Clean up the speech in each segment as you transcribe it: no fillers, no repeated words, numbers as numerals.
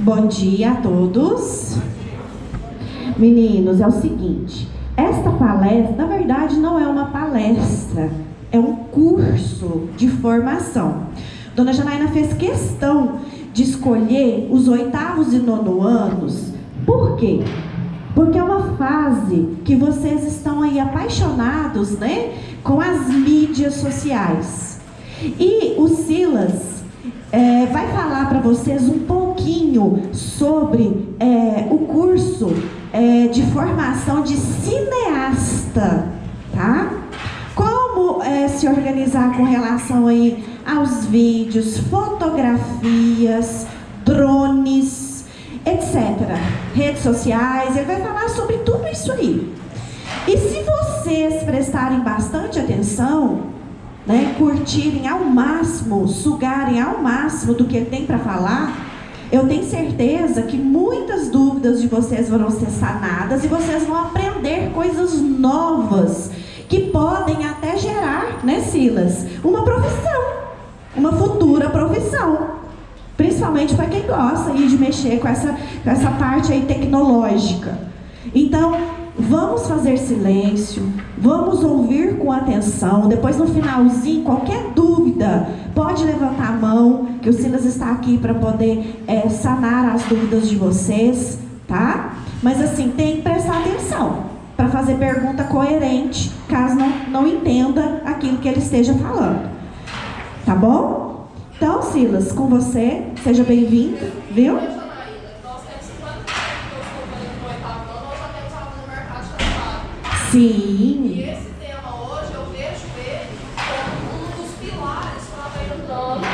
Bom dia a todos. Meninos, é o seguinte, esta palestra, na verdade, não é uma palestra, é um curso de formação. Dona Janaína fez questão de escolher os 8º e 9º anos. Por quê? Porque é uma fase que vocês estão aí apaixonados, né, com as mídias sociais. E o Silas vai falar para vocês um pouquinho sobre o curso de formação de cineasta, tá? Como se organizar com relação aí aos vídeos, fotografias, drones, etc. Redes sociais, ele vai falar sobre tudo isso aí. E se vocês prestarem bastante atenção, né, curtirem ao máximo, sugarem ao máximo do que ele tem para falar, eu tenho certeza que muitas dúvidas de vocês vão ser sanadas e vocês vão aprender coisas novas que podem até gerar, né, Silas, uma profissão, uma futura profissão, principalmente para quem gosta aí de mexer com essa parte aí tecnológica. Então, vamos fazer silêncio, vamos ouvir com atenção. Depois, no finalzinho, qualquer dúvida, pode levantar a mão, que o Silas está aqui para poder sanar as dúvidas de vocês, tá? Mas assim, tem que prestar atenção para fazer pergunta coerente, caso não entenda aquilo que ele esteja falando. Tá bom? Então, Silas, com você, seja bem-vindo, viu? Sim. E esse tema hoje eu vejo ele como um dos pilares para estar entrando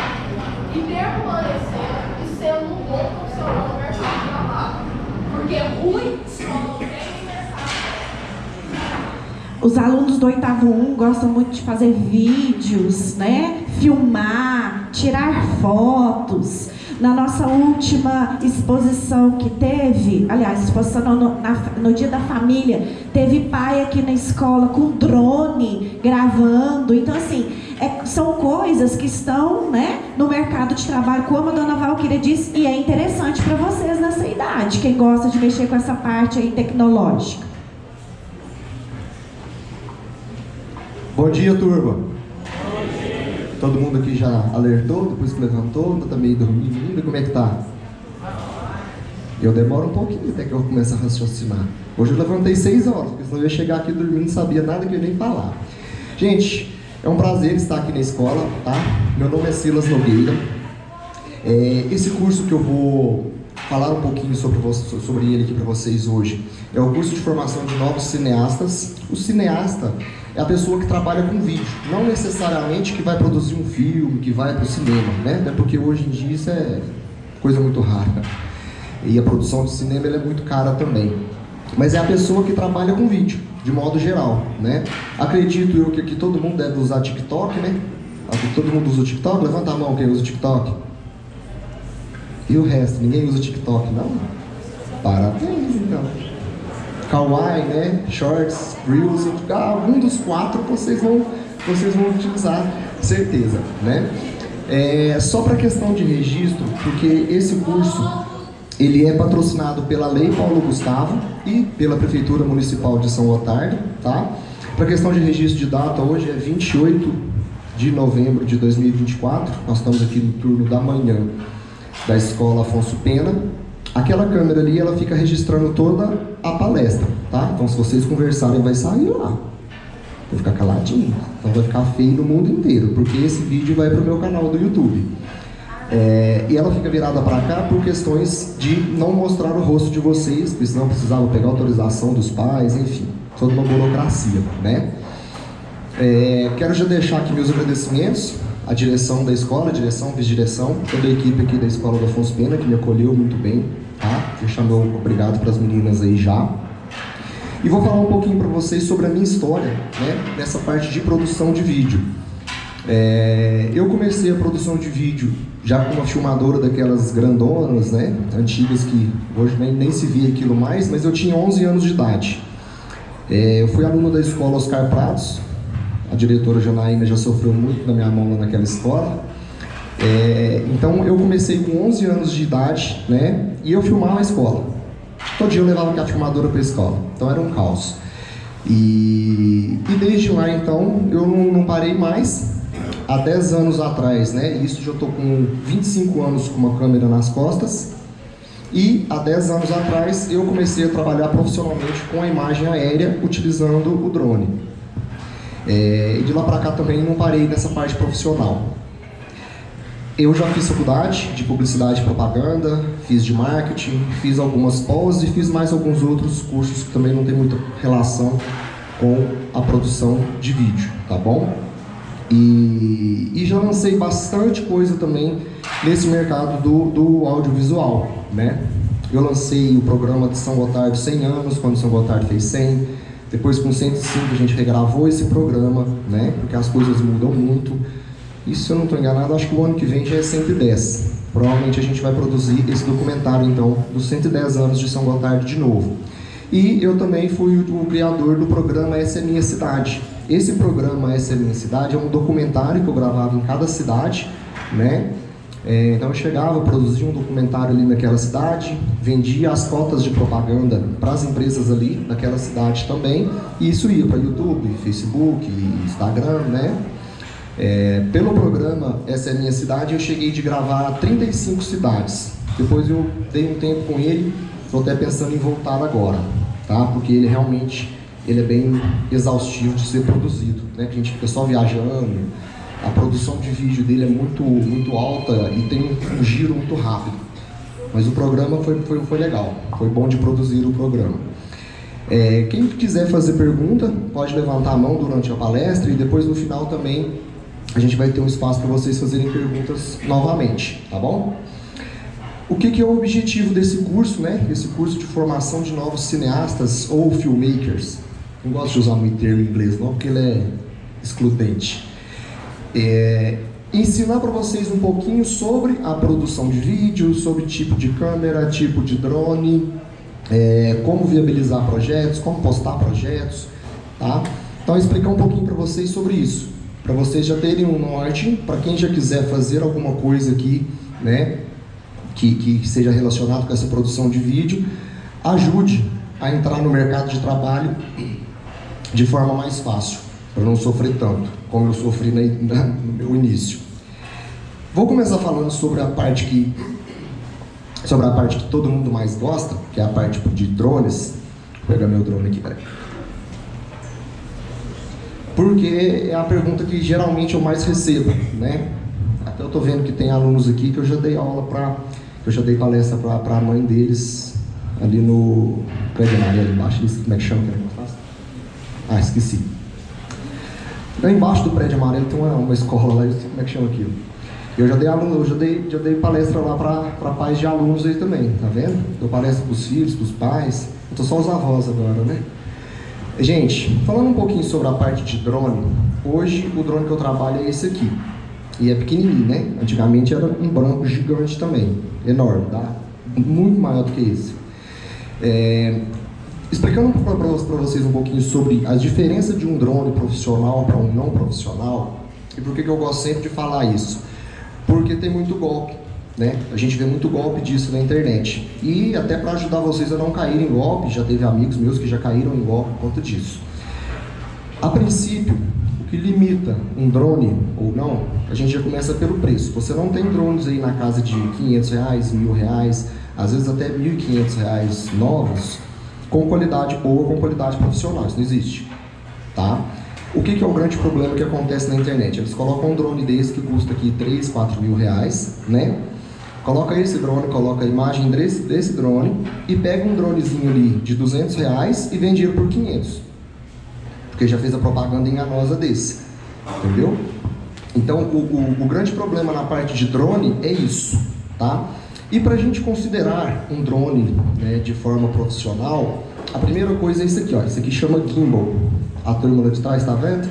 e permanecendo e sendo um bom profissional no mercado de trabalho. Porque muitos não têm mercado. Os alunos do 8º gostam muito de fazer vídeos, né? Filmar, tirar fotos. Na nossa última exposição que teve, aliás, exposição no Dia da Família, teve pai aqui na escola com drone gravando. Então, assim, são coisas que estão, né, no mercado de trabalho, como a dona Valquíria disse, e é interessante para vocês nessa idade, quem gosta de mexer com essa parte aí tecnológica. Bom dia, turma. Todo mundo aqui já alertou, depois que levantou, tá meio dormindo, como é que tá? Eu demoro um pouquinho até que eu comece a raciocinar. Hoje eu levantei 6 horas, porque senão eu ia chegar aqui dormindo, não sabia nada que eu nem falar. Gente, é um prazer estar aqui na escola, tá? Meu nome é Silas Nogueira. Esse curso que eu vou falar um pouquinho sobre ele aqui para vocês hoje é o curso de formação de novos cineastas. O cineasta é a pessoa que trabalha com vídeo, não necessariamente que vai produzir um filme, que vai para o cinema, né? Até porque hoje em dia isso é coisa muito rara. E a produção de cinema ela é muito cara também. Mas é a pessoa que trabalha com vídeo, de modo geral, né? Acredito eu que aqui todo mundo deve usar TikTok, né? Aqui todo mundo usa o TikTok? Levanta a mão quem usa o TikTok. E o resto? Ninguém usa o TikTok, não? Parabéns, então. Kawaii, né? Shorts, Reels, algum dos 4 vocês vão utilizar, certeza, né? Só para questão de registro, porque esse curso ele é patrocinado pela Lei Paulo Gustavo e pela Prefeitura Municipal de São Gotardo, tá? Para questão de registro de data, hoje é 28 de novembro de 2024, nós estamos aqui no turno da manhã da Escola Afonso Pena. Aquela câmera ali, ela fica registrando toda a palestra, tá? Então, se vocês conversarem, vai sair lá. Vai ficar caladinho, então vai ficar feio no mundo inteiro, porque esse vídeo vai para o meu canal do YouTube. E ela fica virada para cá por questões de não mostrar o rosto de vocês, porque senão precisava pegar autorização dos pais, enfim, toda uma burocracia, né? Quero já deixar aqui meus agradecimentos à direção da escola, direção, vice-direção, toda a equipe aqui da Escola do Afonso Pena, que me acolheu muito bem, tá? Deixar meu obrigado para as meninas aí já. E vou falar um pouquinho para vocês sobre a minha história, né, nessa parte de produção de vídeo. Eu comecei a produção de vídeo já com uma filmadora daquelas grandonas, né, antigas, que hoje nem se via aquilo mais, mas eu tinha 11 anos de idade. Eu fui aluno da escola Oscar Prados, a diretora Janaína já sofreu muito na minha mão lá naquela escola. Então eu comecei com 11 anos de idade, né? E eu filmava a escola. Todo dia eu levava a filmadora para a escola, então era um caos. E desde lá então eu não parei mais. Há 10 anos atrás, né? Isso já estou com 25 anos com uma câmera nas costas. E há 10 anos atrás eu comecei a trabalhar profissionalmente com a imagem aérea utilizando o drone. E de lá para cá também não parei nessa parte profissional. Eu já fiz faculdade de publicidade e propaganda, fiz de marketing, fiz algumas pós e fiz mais alguns outros cursos que também não tem muita relação com a produção de vídeo, tá bom? E já lancei bastante coisa também nesse mercado do audiovisual, né? Eu lancei o programa de São Gotardo 100 anos, quando São Gotardo fez 100. Depois com 105 a gente regravou esse programa, né? Porque as coisas mudam muito. E se eu não estou enganado, acho que o ano que vem já é 110. Provavelmente a gente vai produzir esse documentário, então, dos 110 anos de São Gotardo de novo. E eu também fui o criador do programa Essa é Minha Cidade. Esse programa Essa é Minha Cidade é um documentário que eu gravava em cada cidade, né? Então eu chegava, produzia um documentário ali naquela cidade, vendia as cotas de propaganda para as empresas ali naquela cidade também, e isso ia para YouTube, Facebook, Instagram, né? Pelo programa Essa é Minha Cidade, eu cheguei de gravar 35 cidades. Depois eu dei um tempo com ele, estou até pensando em voltar agora, tá? Porque ele realmente é bem exaustivo de ser produzido, né? Que a gente fica só viajando, a produção de vídeo dele é muito alta e tem um giro muito rápido. Mas o programa foi legal, foi bom de produzir o programa. Quem quiser fazer pergunta, pode levantar a mão durante a palestra e depois no final também a gente vai ter um espaço para vocês fazerem perguntas novamente, tá bom? O que é o objetivo desse curso, né? Esse curso de formação de novos cineastas ou filmmakers. Não gosto de usar muito termo em inglês não, porque ele é excludente. Ensinar para vocês um pouquinho sobre a produção de vídeo, sobre tipo de câmera, tipo de drone, como viabilizar projetos, como postar projetos, tá? Então explicar um pouquinho para vocês sobre isso, para vocês já terem um norte, para quem já quiser fazer alguma coisa aqui, né, que seja relacionado com essa produção de vídeo, ajude a entrar no mercado de trabalho de forma mais fácil, para não sofrer tanto, como eu sofri no meu início. Vou começar falando sobre a parte que todo mundo mais gosta, que é a parte de drones. Vou pegar meu drone aqui, peraí. Porque é a pergunta que geralmente eu mais recebo, né? Até eu tô vendo que tem alunos aqui que eu já dei aula eu já dei palestra para a mãe deles ali no prédio amarelo embaixo. Como é que chama? Ah, esqueci. Lá embaixo do prédio amarelo tem uma escola lá, como é que chama aquilo? Eu já dei palestra lá para pais de alunos aí também, tá vendo? Dou palestra para os filhos, para os pais. Eu tô só os avós agora, né? Gente, falando um pouquinho sobre a parte de drone, hoje o drone que eu trabalho é esse aqui. E é pequenininho, né? Antigamente era um branco gigante também, enorme, tá? Muito maior do que esse. Explicando para vocês um pouquinho sobre as diferenças de um drone profissional para um não profissional, e por que eu gosto sempre de falar isso? Porque tem muito golpe, né? A gente vê muito golpe disso na internet. E até para ajudar vocês a não caírem em golpe, já teve amigos meus que já caíram em golpe por conta disso. A princípio, o que limita um drone ou não, a gente já começa pelo preço. Você não tem drones aí na casa de R$500, R$1.000, às vezes até R$1.500 novos, com qualidade boa, com qualidade profissional. Isso não existe, tá? O que é o grande problema que acontece na internet? Eles colocam um drone desse que custa aqui R$3.000, R$4.000, né? Coloca esse drone, coloca a imagem desse drone e pega um dronezinho ali de R$200 e vende ele por 500. Porque já fez a propaganda enganosa desse, entendeu? Então, o grande problema na parte de drone é isso, tá? E para a gente considerar um drone, né, de forma profissional, a primeira coisa é isso aqui, ó. Isso aqui chama gimbal. A turma lá de trás, tá vendo?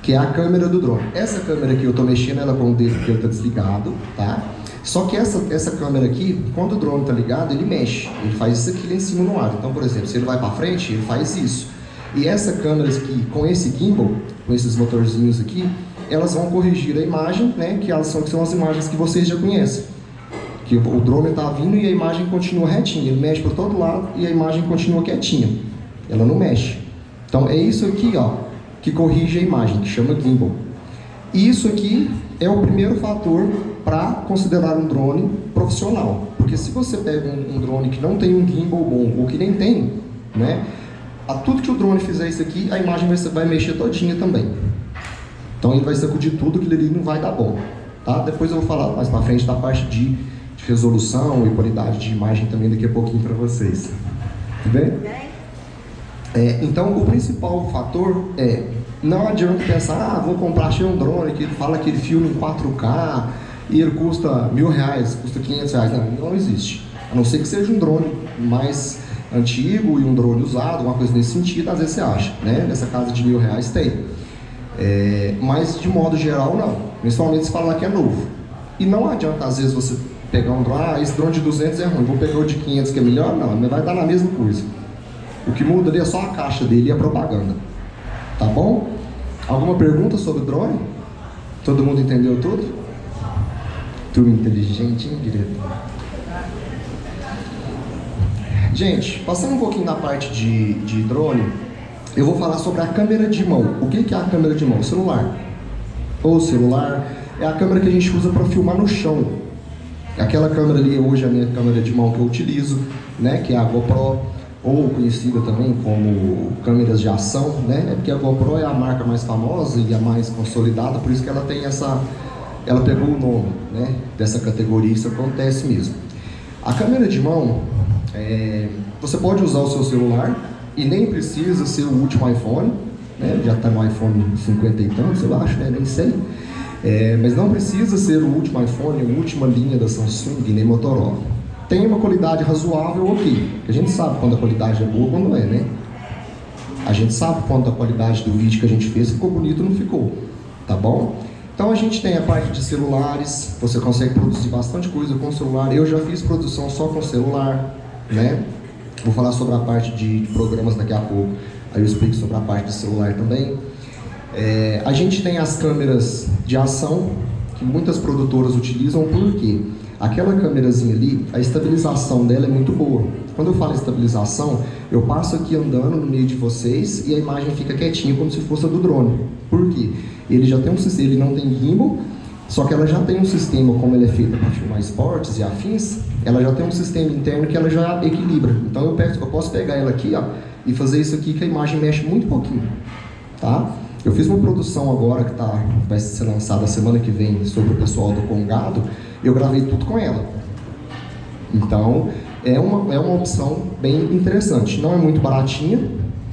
Que é a câmera do drone. Essa câmera aqui eu tô mexendo ela com o dedo porque ele tá desligado, tá? Só que essa câmera aqui, quando o drone tá ligado, ele mexe. Ele faz isso aqui lá em cima no ar. Então, por exemplo, se ele vai para frente, ele faz isso. E essa câmera aqui, com esse gimbal, com esses motorzinhos aqui, elas vão corrigir a imagem, né, que são as imagens que vocês já conhecem. Que o drone está vindo e a imagem continua retinha, ele mexe para todo lado e a imagem continua quietinha, ela não mexe. Então é isso aqui, ó, que corrige a imagem, que chama gimbal. E isso aqui é o primeiro fator para considerar um drone profissional, porque se você pega um drone que não tem um gimbal bom, ou que nem tem, né, a tudo que o drone fizer isso aqui, a imagem vai mexer todinha também. Então ele vai sacudir tudo, que ele não vai dar bom, tá? Depois eu vou falar mais para frente da parte de resolução e qualidade de imagem também daqui a pouquinho para vocês. Tudo bem? Então o principal fator é, não adianta pensar, vou comprar, achei um drone que fala que ele filma em 4K e ele custa R$1.000, custa R$500. Não existe. A não ser que seja um drone mais antigo e um drone usado, uma coisa nesse sentido, às vezes você acha, né? Nessa casa de R$1.000 tem. Mas de modo geral não. Principalmente se falar que é novo. E não adianta às vezes você pegar um drone, esse drone de 200 é ruim, vou pegar o de 500 que é melhor, não, mas vai dar na mesma coisa. O que muda ali é só a caixa dele e a propaganda. Tá bom? Alguma pergunta sobre o drone? Todo mundo entendeu tudo? Turma inteligente, hein, diretor? Gente, passando um pouquinho na parte de drone, eu vou falar sobre a câmera de mão. O que é a câmera de mão? Celular. O celular é a câmera que a gente usa para filmar no chão. Aquela câmera ali, hoje, é a minha câmera de mão que eu utilizo, né, que é a GoPro, ou conhecida também como câmeras de ação, né, porque a GoPro é a marca mais famosa e a mais consolidada, por isso que ela tem ela pegou o nome, né, dessa categoria, isso acontece mesmo. A câmera de mão, você pode usar o seu celular e nem precisa ser o último iPhone, né, já está no iPhone 50 e tantos, eu acho, né, nem sei. Mas não precisa ser o último iPhone, a última linha da Samsung, nem Motorola. Tem uma qualidade razoável, ok. A gente sabe quando a qualidade é boa, quando é, né? A gente sabe quando a qualidade do vídeo que a gente fez ficou bonito ou não ficou, tá bom? Então a gente tem a parte de celulares, você consegue produzir bastante coisa com o celular. Eu já fiz produção só com celular, né? Vou falar sobre a parte de programas daqui a pouco, aí eu explico sobre a parte de celular também. A gente tem as câmeras de ação, que muitas produtoras utilizam, porque aquela câmerazinha ali, a estabilização dela é muito boa. Quando eu falo estabilização, eu passo aqui andando no meio de vocês e a imagem fica quietinha, como se fosse a do drone. Por quê? Ele já tem um sistema, ele não tem gimbal, só que ela já tem um sistema, como ela é feita para filmar esportes e afins, ela já tem um sistema interno que ela já equilibra. Então eu posso pegar ela aqui, ó, e fazer isso aqui que a imagem mexe muito pouquinho, tá? Eu fiz uma produção agora que vai ser lançada semana que vem sobre o pessoal do Congado. Eu gravei tudo com ela. Então, é uma opção bem interessante. Não é muito baratinha,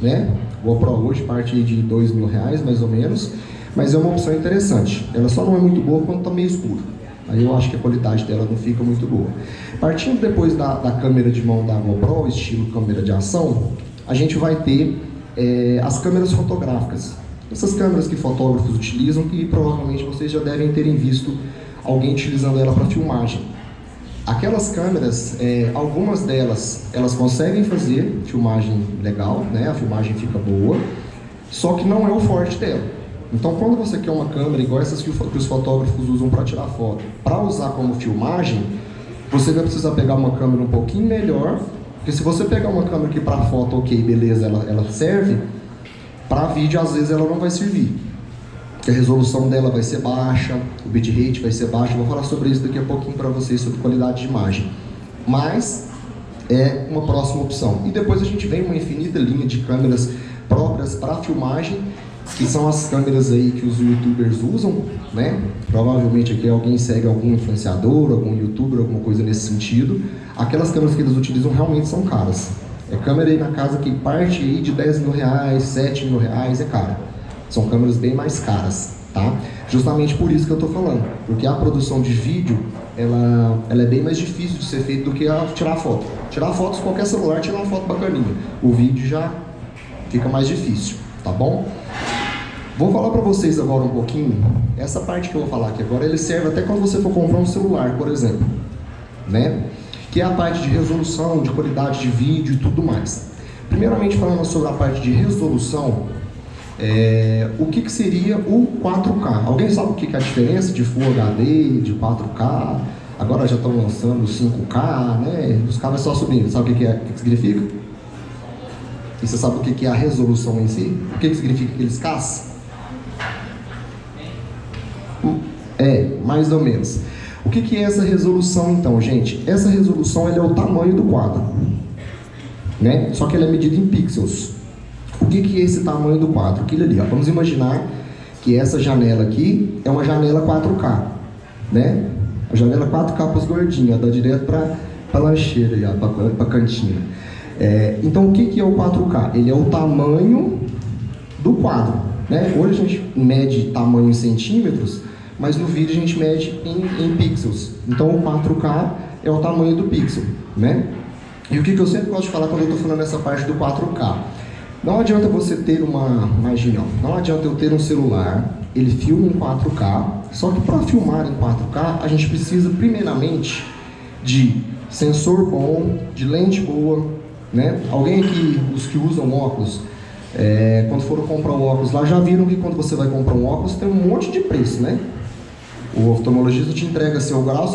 né? O GoPro hoje parte de R$2.000, mais ou menos. Mas é uma opção interessante. Ela só não é muito boa quando está meio escuro. Aí eu acho que a qualidade dela não fica muito boa. Partindo depois da câmera de mão da GoPro, estilo câmera de ação, a gente vai ter as câmeras fotográficas. Essas câmeras que fotógrafos utilizam, que provavelmente vocês já devem terem visto alguém utilizando ela para filmagem. Aquelas câmeras, algumas delas, elas conseguem fazer filmagem legal, né? A filmagem fica boa, só que não é o forte dela. Então, quando você quer uma câmera igual essas que os fotógrafos usam para tirar foto, para usar como filmagem, você vai precisar pegar uma câmera um pouquinho melhor, porque se você pegar uma câmera que para foto, ok, beleza, ela serve, para vídeo, às vezes, ela não vai servir. A resolução dela vai ser baixa, o bitrate vai ser baixo. Eu vou falar sobre isso daqui a pouquinho para vocês, sobre qualidade de imagem. Mas é uma próxima opção. E depois a gente vem uma infinita linha de câmeras próprias para filmagem, que são as câmeras aí que os youtubers usam, né? Provavelmente aqui alguém segue algum influenciador, algum youtuber, alguma coisa nesse sentido. Aquelas câmeras que eles utilizam realmente são caras. Câmera aí na casa que parte aí de R$10.000, R$7.000, é cara. São câmeras bem mais caras, tá? Justamente por isso que eu tô falando. Porque a produção de vídeo, ela é bem mais difícil de ser feita do que tirar foto. Tirar fotos, qualquer celular tira uma foto bacaninha. O vídeo já fica mais difícil, tá bom? Vou falar para vocês agora um pouquinho. Essa parte que eu vou falar aqui agora, ele serve até quando você for comprar um celular, por exemplo, né? Que é a parte de resolução, de qualidade de vídeo e tudo mais. Primeiramente, falando sobre a parte de resolução, O que seria o 4K? Alguém sabe o que é a diferença de Full HD, de 4K? Agora já estão lançando o 5K, né? Os caras só subindo. Sabe o que significa? E você sabe o que é a resolução em si? O que significa aqueles Ks? Mais ou menos. O que é essa resolução então, gente? Essa resolução é o tamanho do quadro, né? Só que ela é medida em pixels. O que é esse tamanho do quadro? Aquilo ali, ó. Vamos imaginar que essa janela aqui é uma janela 4K, né? A janela 4K para os gordinhos, dá direto para a lancheira, para a cantina. Então o que é o 4K? Ele é o tamanho do quadro, né? Hoje a gente mede tamanho em centímetros, mas no vídeo a gente mede em pixels. Então o 4K é o tamanho do pixel, né? E o que eu sempre gosto de falar quando eu estou falando essa parte do 4K? Não adianta você ter não adianta eu ter um celular, ele filma em 4K, só que para filmar em 4K a gente precisa primeiramente de sensor bom, de lente boa, né? Alguém aqui, os que usam óculos, quando foram comprar um óculos lá, já viram que quando você vai comprar um óculos tem um monte de preço, né? O oftalmologista te entrega seu grau,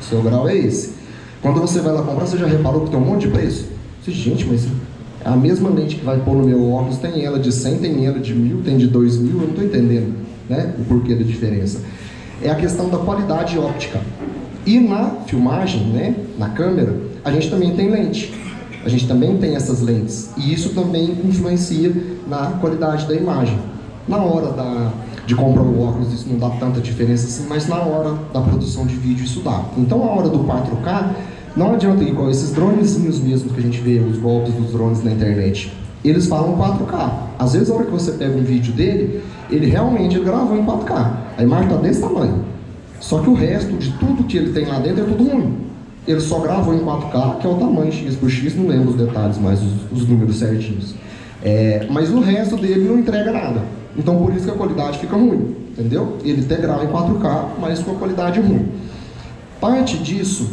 seu grau é esse. Quando você vai lá comprar, você já reparou que tem um monte de preço? Gente, mas a mesma lente que vai pôr no meu óculos, tem ela de 100, tem ela de 1000, tem de 2000, eu não estou entendendo, né, o porquê da diferença. É a questão da qualidade óptica. E na filmagem, né, na câmera, a gente também tem lente. A gente também tem essas lentes. E isso também influencia na qualidade da imagem. Na hora de comprar o óculos, isso não dá tanta diferença assim, mas na hora da produção de vídeo isso dá. Então a hora do 4K, não adianta, igual esses dronezinhos mesmo que a gente vê, os golpes dos drones na internet, eles falam 4K. Às vezes a hora que você pega um vídeo dele, ele realmente gravou em 4K. A imagem está desse tamanho. Só que o resto de tudo que ele tem lá dentro é tudo ruim. Ele só gravou em 4K, que é o tamanho X por X, não lembro os detalhes, mas os números certinhos. Mas o resto dele não entrega nada. Então por isso que a qualidade fica ruim, entendeu? Ele até grava em 4K, mas com a qualidade ruim. Parte disso,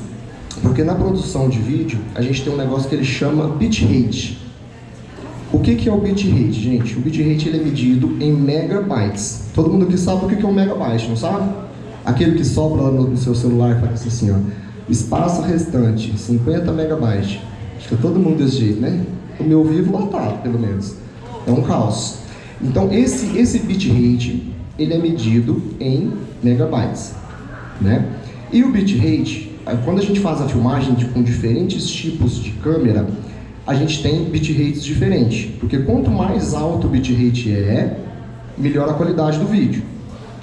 porque na produção de vídeo, a gente tem um negócio que ele chama bitrate. O que é o bitrate, gente? O bitrate ele é medido em megabytes. Todo mundo aqui sabe o que é um megabyte, não sabe? Aquele que sopra lá no seu celular e faz assim, ó. Espaço restante, 50 megabytes. Acho que é todo mundo desse jeito, né? O meu vivo lotado, pelo menos. É um caos. Então, esse bitrate, ele é medido em megabytes, né? E o bitrate, quando a gente faz a filmagem com diferentes tipos de câmera, a gente tem bitrates diferentes. Porque quanto mais alto o bitrate melhor a qualidade do vídeo.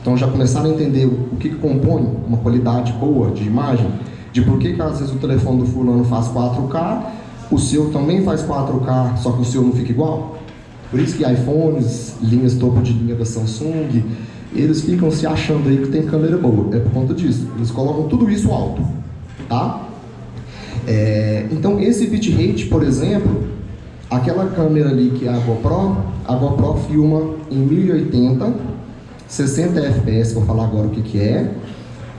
Então, já começaram a entender o que compõe uma qualidade boa de imagem? De por que às vezes o telefone do fulano faz 4K, o seu também faz 4K, só que o seu não fica igual? Por isso que iPhones, linhas topo de linha da Samsung, eles ficam se achando aí que tem câmera boa. É por conta disso. Eles colocam tudo isso alto, tá? Então esse bitrate, por exemplo, aquela câmera ali que é a GoPro filma em 1080, 60 fps, vou falar agora o que é,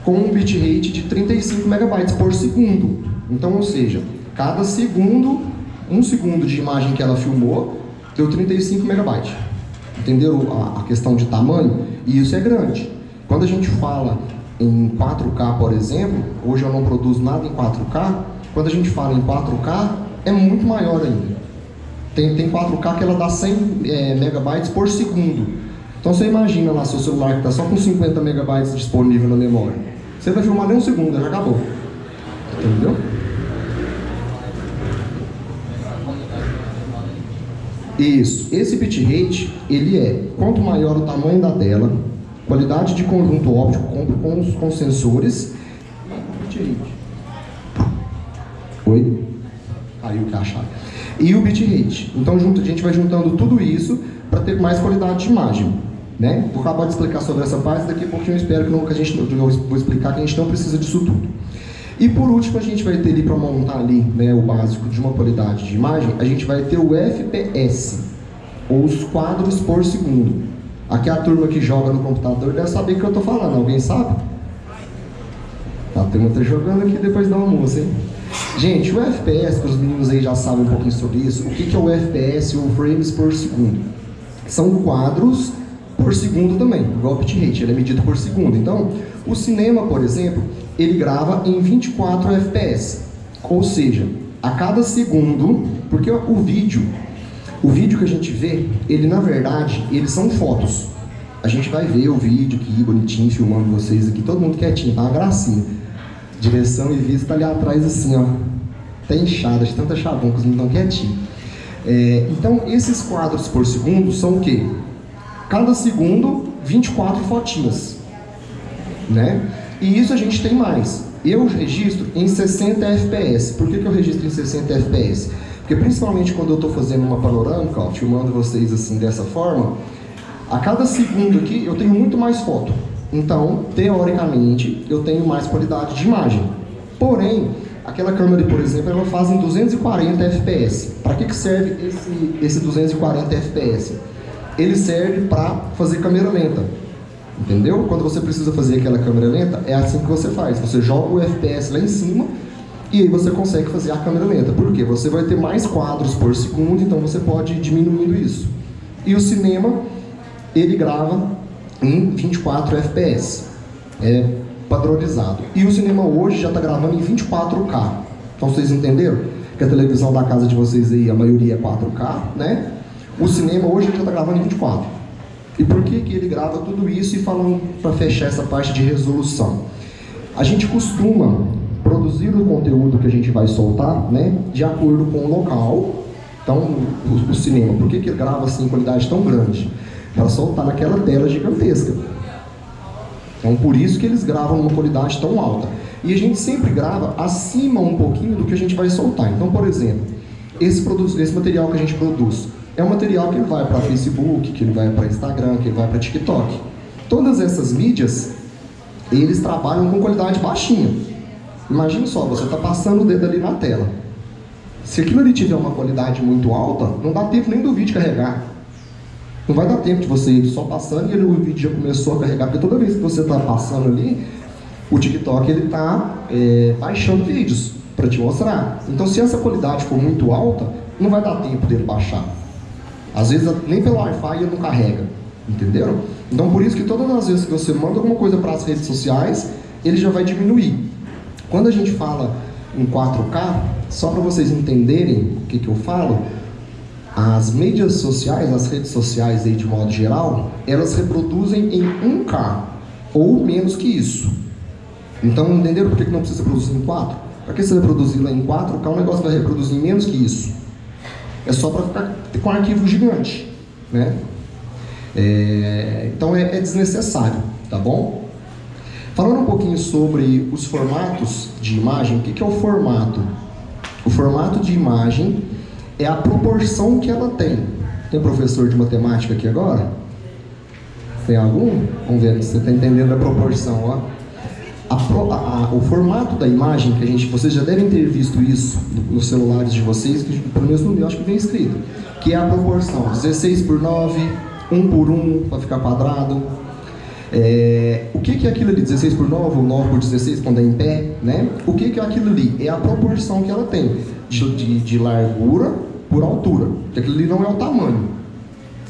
com um bitrate de 35 megabytes por segundo. Então, ou seja, cada segundo, 1 segundo de imagem que ela filmou, deu 35 megabytes. Entenderam a questão de tamanho? E isso é grande. Quando a gente fala em 4K, por exemplo, hoje eu não produzo nada em 4K, quando a gente fala em 4K, é muito maior ainda. Tem 4K que ela dá 100 megabytes por segundo. Então você imagina lá seu celular que está só com 50 megabytes disponível na memória. Você vai filmar nem um segundo, já acabou. Entendeu? Isso. Esse bitrate, ele quanto maior o tamanho da tela, qualidade de conjunto óptico com sensores, bitrate. Oi? Caiu que achar. E o bitrate. Então a gente vai juntando tudo isso para ter mais qualidade de imagem, né? Vou acabar de explicar sobre essa parte, daqui a pouquinho eu espero que eu vou explicar que a gente não precisa disso tudo. E por último, a gente vai ter ali para montar ali, né, o básico de uma qualidade de imagem, a gente vai ter o FPS, ou os quadros por segundo. Aqui a turma que joga no computador deve saber o que eu estou falando, alguém sabe? A turma está jogando aqui depois do almoço, hein? Gente, o FPS, para os meninos aí já sabem um pouquinho sobre isso, o que é o FPS ou frames por segundo? são quadros por segundo também, igual o bitrate, ele é medido por segundo. Então, o cinema, por exemplo, ele grava em 24 fps, ou seja, a cada segundo, porque o vídeo que a gente vê, ele na verdade, eles são fotos. A gente vai ver o vídeo aqui, bonitinho, filmando vocês aqui, todo mundo quietinho, tá uma gracinha. Direção e vista ali atrás assim, ó, tá inchada, de tanta chabão que os meninos estão quietinhos. Então, esses quadros por segundo são o quê? Cada segundo, 24 fotinhas, né? E isso a gente tem mais. Eu registro em 60 fps. Por que eu registro em 60 fps? Porque principalmente quando eu estou fazendo uma panorâmica, ó, filmando vocês assim dessa forma, a cada segundo aqui eu tenho muito mais foto. Então, teoricamente, eu tenho mais qualidade de imagem. Porém, aquela câmera, por exemplo, ela faz em 240 fps. Para que serve esse 240 fps? Ele serve para fazer câmera lenta. Entendeu? Quando você precisa fazer aquela câmera lenta, é assim que você faz. Você joga o FPS lá em cima e aí você consegue fazer a câmera lenta. Por quê? Você vai ter mais quadros por segundo, então você pode ir diminuindo isso. E o cinema, ele grava em 24 fps. É padronizado. E o cinema hoje já está gravando em 24K. Então vocês entenderam? Que a televisão da casa de vocês aí, a maioria é 4K, né? O cinema hoje já está gravando em 24. E por que ele grava tudo isso? E falando para fechar essa parte de resolução, a gente costuma produzir o conteúdo que a gente vai soltar, né, de acordo com o local. Então, o cinema, por que ele grava assim em qualidade tão grande? Para soltar naquela tela gigantesca. Então, por isso que eles gravam numa qualidade tão alta. E a gente sempre grava acima um pouquinho do que a gente vai soltar. Então, por exemplo, esse material que a gente produz é um material que ele vai para Facebook, que ele vai para Instagram, que ele vai para TikTok. Todas essas mídias, eles trabalham com qualidade baixinha. Imagina só, você está passando o dedo ali na tela. Se aquilo ali tiver uma qualidade muito alta, não dá tempo nem do vídeo carregar. Não vai dar tempo de você ir só passando e o vídeo já começou a carregar, porque toda vez que você está passando ali, o TikTok ele está baixando vídeos para te mostrar. Então, se essa qualidade for muito alta, não vai dar tempo dele baixar. Às vezes, nem pelo Wi-Fi ele não carrega, entenderam? Então, por isso que todas as vezes que você manda alguma coisa para as redes sociais, ele já vai diminuir. Quando a gente fala em 4K, só para vocês entenderem o que eu falo, as mídias sociais, as redes sociais aí de modo geral, elas reproduzem em 1K, ou menos que isso. Então, entenderam por que não precisa produzir em 4? Para que você vai produzir lá em 4K, o negócio vai reproduzir em menos que isso. É só para ficar com um arquivo gigante, né? Então é desnecessário, tá bom? Falando um pouquinho sobre os formatos de imagem, o que é o formato? O formato de imagem é a proporção que ela tem. Tem professor de matemática aqui agora? Tem algum? Vamos ver se você está entendendo a proporção, ó. O formato da imagem, vocês já devem ter visto isso nos celulares de vocês, que pelo menos no meu acho que vem escrito, que é a proporção 16:9, 1:1 para ficar quadrado. O que é aquilo ali? 16:9 ou 9:16 quando é em pé, né? O que é aquilo ali? É a proporção que ela tem de largura por altura. Porque aquilo ali não é o tamanho,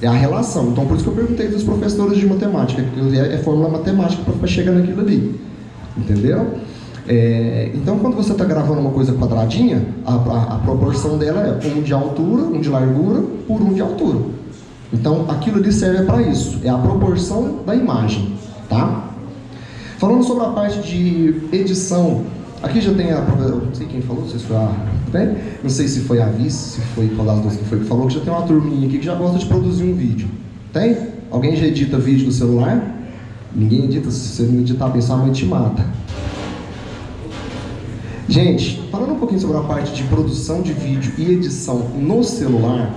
é a relação. Então por isso que eu perguntei dos professores de matemática, que é fórmula matemática para chegar naquilo ali. Entendeu? Então, quando você está gravando uma coisa quadradinha, a proporção dela é 1 de altura, 1 de largura, por 1 de altura. Então, aquilo ali serve para isso. É a proporção da imagem, tá? Falando sobre a parte de edição, aqui já tem não sei quem falou, não sei se foi a Vice, se foi qual das duas que foi que falou, que já tem uma turminha aqui que já gosta de produzir um vídeo. Tem? Alguém já edita vídeo no celular? Ninguém edita, se você não editar bem, sua mãe te mata. Gente, falando um pouquinho sobre a parte de produção de vídeo e edição no celular,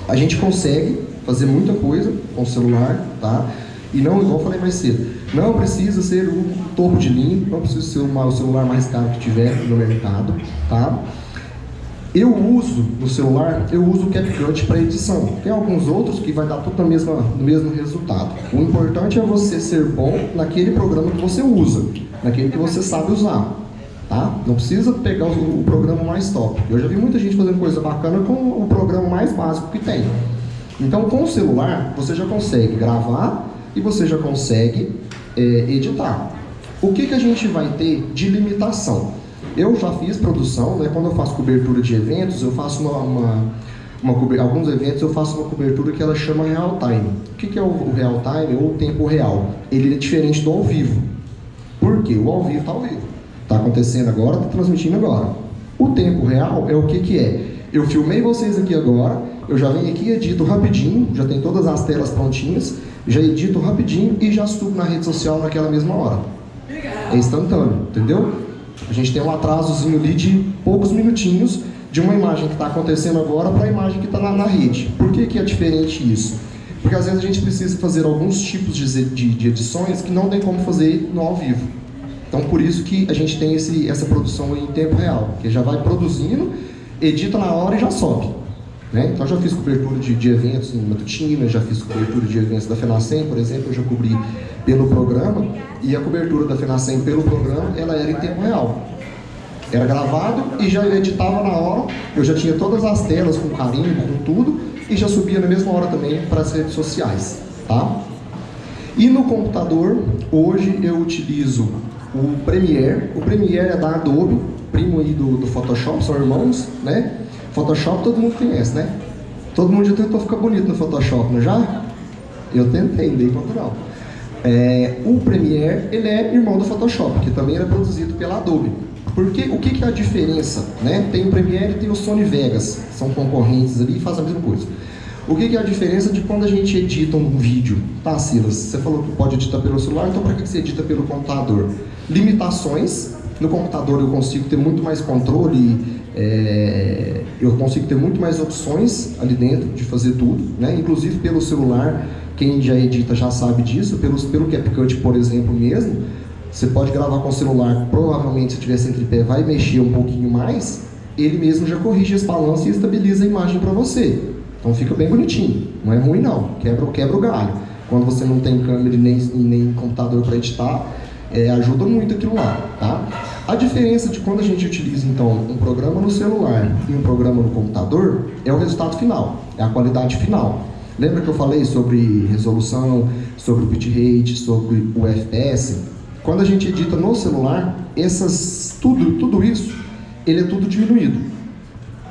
a gente consegue fazer muita coisa com o celular, tá? E não, igual eu falei mais cedo, não precisa ser o topo de linha, não precisa ser o celular mais caro que tiver no mercado, tá? Eu uso no celular, o CapCut para edição. Tem alguns outros que vai dar tudo no mesmo resultado. O importante é você ser bom naquele programa que você usa, naquele que você sabe usar, tá? Não precisa pegar o programa mais top. Eu já vi muita gente fazendo coisa bacana com o programa mais básico que tem. Então, com o celular, você já consegue gravar e você já consegue editar. O que a gente vai ter de limitação? Eu já fiz produção, né? Quando eu faço cobertura de eventos, eu faço alguns eventos eu faço uma cobertura que ela chama real time. O que é o real time ou o tempo real? Ele é diferente do ao vivo. Por quê? O ao vivo está ao vivo. Está acontecendo agora, está transmitindo agora. O tempo real é o que é? Eu filmei vocês aqui agora, eu já venho aqui, edito rapidinho, já tem todas as telas prontinhas, já edito rapidinho e já subo na rede social naquela mesma hora. É instantâneo, entendeu? A gente tem um atrasozinho ali de poucos minutinhos de uma imagem que está acontecendo agora para a imagem que está na rede. Por que é diferente isso? Porque às vezes a gente precisa fazer alguns tipos de edições que não tem como fazer no ao vivo. Então por isso que a gente tem essa produção em tempo real, que já vai produzindo, edita na hora e já sobe. Né? Então já fiz cobertura de eventos em Matutina, já fiz cobertura de eventos da FENACEM, por exemplo, eu já cobri pelo programa, e a cobertura da FENACEM pelo programa, ela era em tempo real. Era gravado e já editava na hora, eu já tinha todas as telas com carimbo, com tudo, e já subia na mesma hora também para as redes sociais. Tá? E no computador, hoje eu utilizo o Premiere. O Premiere é da Adobe, primo aí do Photoshop, são irmãos, né? Photoshop todo mundo conhece, né? Todo mundo já tentou ficar bonito no Photoshop, não já? Eu tentei, não dei conta não. O Premiere, ele é irmão do Photoshop, que também era produzido pela Adobe. Porque o que é a diferença? Né? Tem o Premiere e tem o Sony Vegas, são concorrentes ali e fazem a mesma coisa. O que é a diferença de quando a gente edita um vídeo? Tá, Silas, você falou que pode editar pelo celular, então para que você edita pelo computador? Limitações. No computador eu consigo ter muito mais controle, eu consigo ter muito mais opções ali dentro de fazer tudo, né? Inclusive pelo celular, quem já edita já sabe disso, pelo CapCut, por exemplo, mesmo, você pode gravar com o celular, provavelmente se tiver sem tripé vai mexer um pouquinho mais, ele mesmo já corrige esse balanço e estabiliza a imagem para você. Então fica bem bonitinho, não é ruim não, quebra o galho. Quando você não tem câmera e nem computador para editar, ajuda muito aquilo lá, tá? A diferença de quando a gente utiliza, então, um programa no celular e um programa no computador é o resultado final, é a qualidade final. Lembra que eu falei sobre resolução, sobre o bitrate, sobre o FPS? Quando a gente edita no celular, tudo isso, ele é tudo diminuído.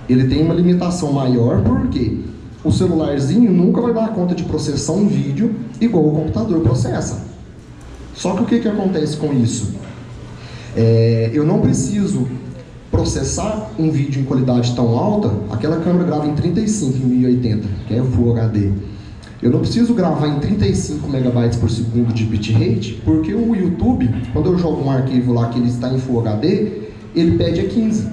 Ele tem uma limitação maior, porque o celularzinho nunca vai dar conta de processar um vídeo igual o computador processa. Só que o que acontece com isso? Eu não preciso processar um vídeo em qualidade tão alta, aquela câmera grava em 35 em 1080, que é o Full HD. Eu não preciso gravar em 35 megabytes por segundo de bitrate, porque o YouTube, quando eu jogo um arquivo lá que ele está em Full HD, ele pede a 15.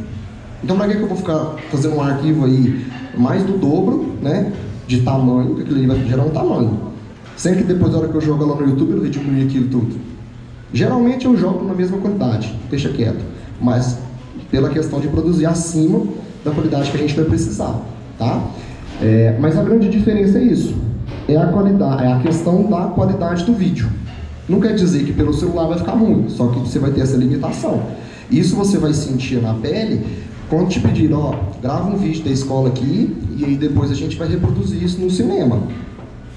Então para que eu vou ficar fazendo um arquivo aí mais do dobro, né, de tamanho, que aquilo ali vai gerar um tamanho. Sempre que depois da hora que eu jogo lá no YouTube, ele vai diminuir aquilo tudo. Geralmente eu jogo na mesma qualidade, deixa quieto, mas pela questão de produzir acima da qualidade que a gente vai precisar, tá? Mas a grande diferença é isso, é a questão da qualidade do vídeo. Não quer dizer que pelo celular vai ficar ruim, só que você vai ter essa limitação. Isso você vai sentir na pele quando te pedir, ó, grava um vídeo da escola aqui e aí depois a gente vai reproduzir isso no cinema.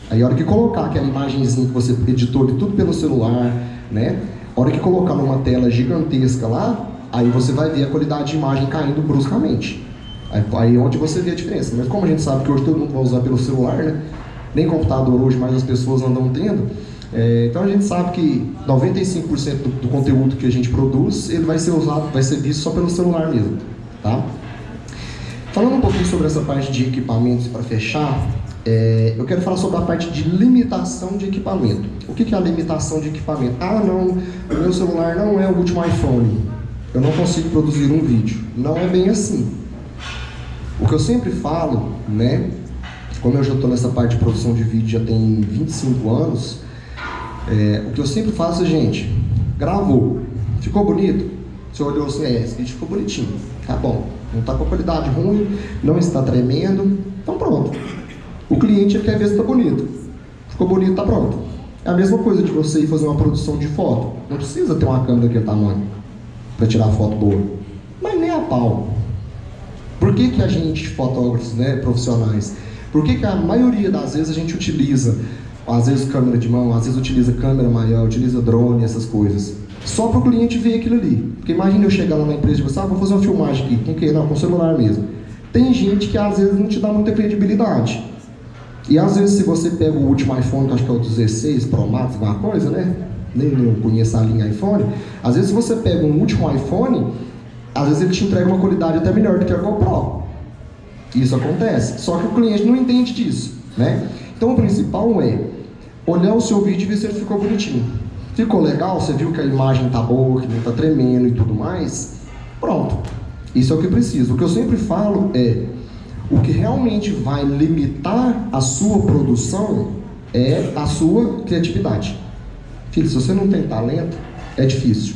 Aí a hora que colocar aquela imagenzinha que você editou ali tudo pelo celular, né? A hora que colocar numa tela gigantesca lá, aí você vai ver a qualidade de imagem caindo bruscamente. Aí é onde você vê a diferença. Mas como a gente sabe que hoje todo mundo vai usar pelo celular, né? Nem computador hoje mais as pessoas andam tendo. Então a gente sabe que 95% do conteúdo que a gente produz, ele vai ser usado, vai ser visto só pelo celular mesmo, tá? Falando um pouquinho sobre essa parte de equipamentos para fechar, eu quero falar sobre a parte de limitação de equipamento. O que é a limitação de equipamento? Ah, não, o meu celular não é o último iPhone, eu não consigo produzir um vídeo. Não é bem assim. O que eu sempre falo, né, como eu já estou nessa parte de produção de vídeo já tem 25 anos, o que eu sempre faço é, gente, gravou, ficou bonito? Você olhou assim, esse vídeo ficou bonitinho, tá bom, não está com a qualidade ruim, não está tremendo, então pronto. O cliente quer ver se está bonito, ficou bonito, está pronto. É a mesma coisa de você ir fazer uma produção de foto, não precisa ter uma câmera daquele tamanho para tirar foto boa, mas nem a pau. Por que a gente, fotógrafos, né, profissionais, Por que a maioria das vezes a gente utiliza, às vezes câmera de mão, às vezes utiliza câmera maior, utiliza drone, essas coisas? Só para o cliente ver aquilo ali. Porque imagina eu chegar lá na empresa e falar, vou fazer uma filmagem aqui, com quem? Não, com o celular mesmo. Tem gente que às vezes não te dá muita credibilidade. E às vezes se você pega o último iPhone, que acho que é o 16 Pro Max, alguma coisa, né? Nem não conheço a linha iPhone. Às vezes se você pega um último iPhone, às vezes ele te entrega uma qualidade até melhor do que a GoPro. Isso acontece. Só que o cliente não entende disso, né? Então o principal é olhar o seu vídeo e ver se ele ficou bonitinho. Ficou legal? Você viu que a imagem tá boa, que não tá tremendo e tudo mais? Pronto. Isso é o que precisa. O que eu sempre falo é o que realmente vai limitar a sua produção é a sua criatividade. Filho, se você não tem talento, é difícil.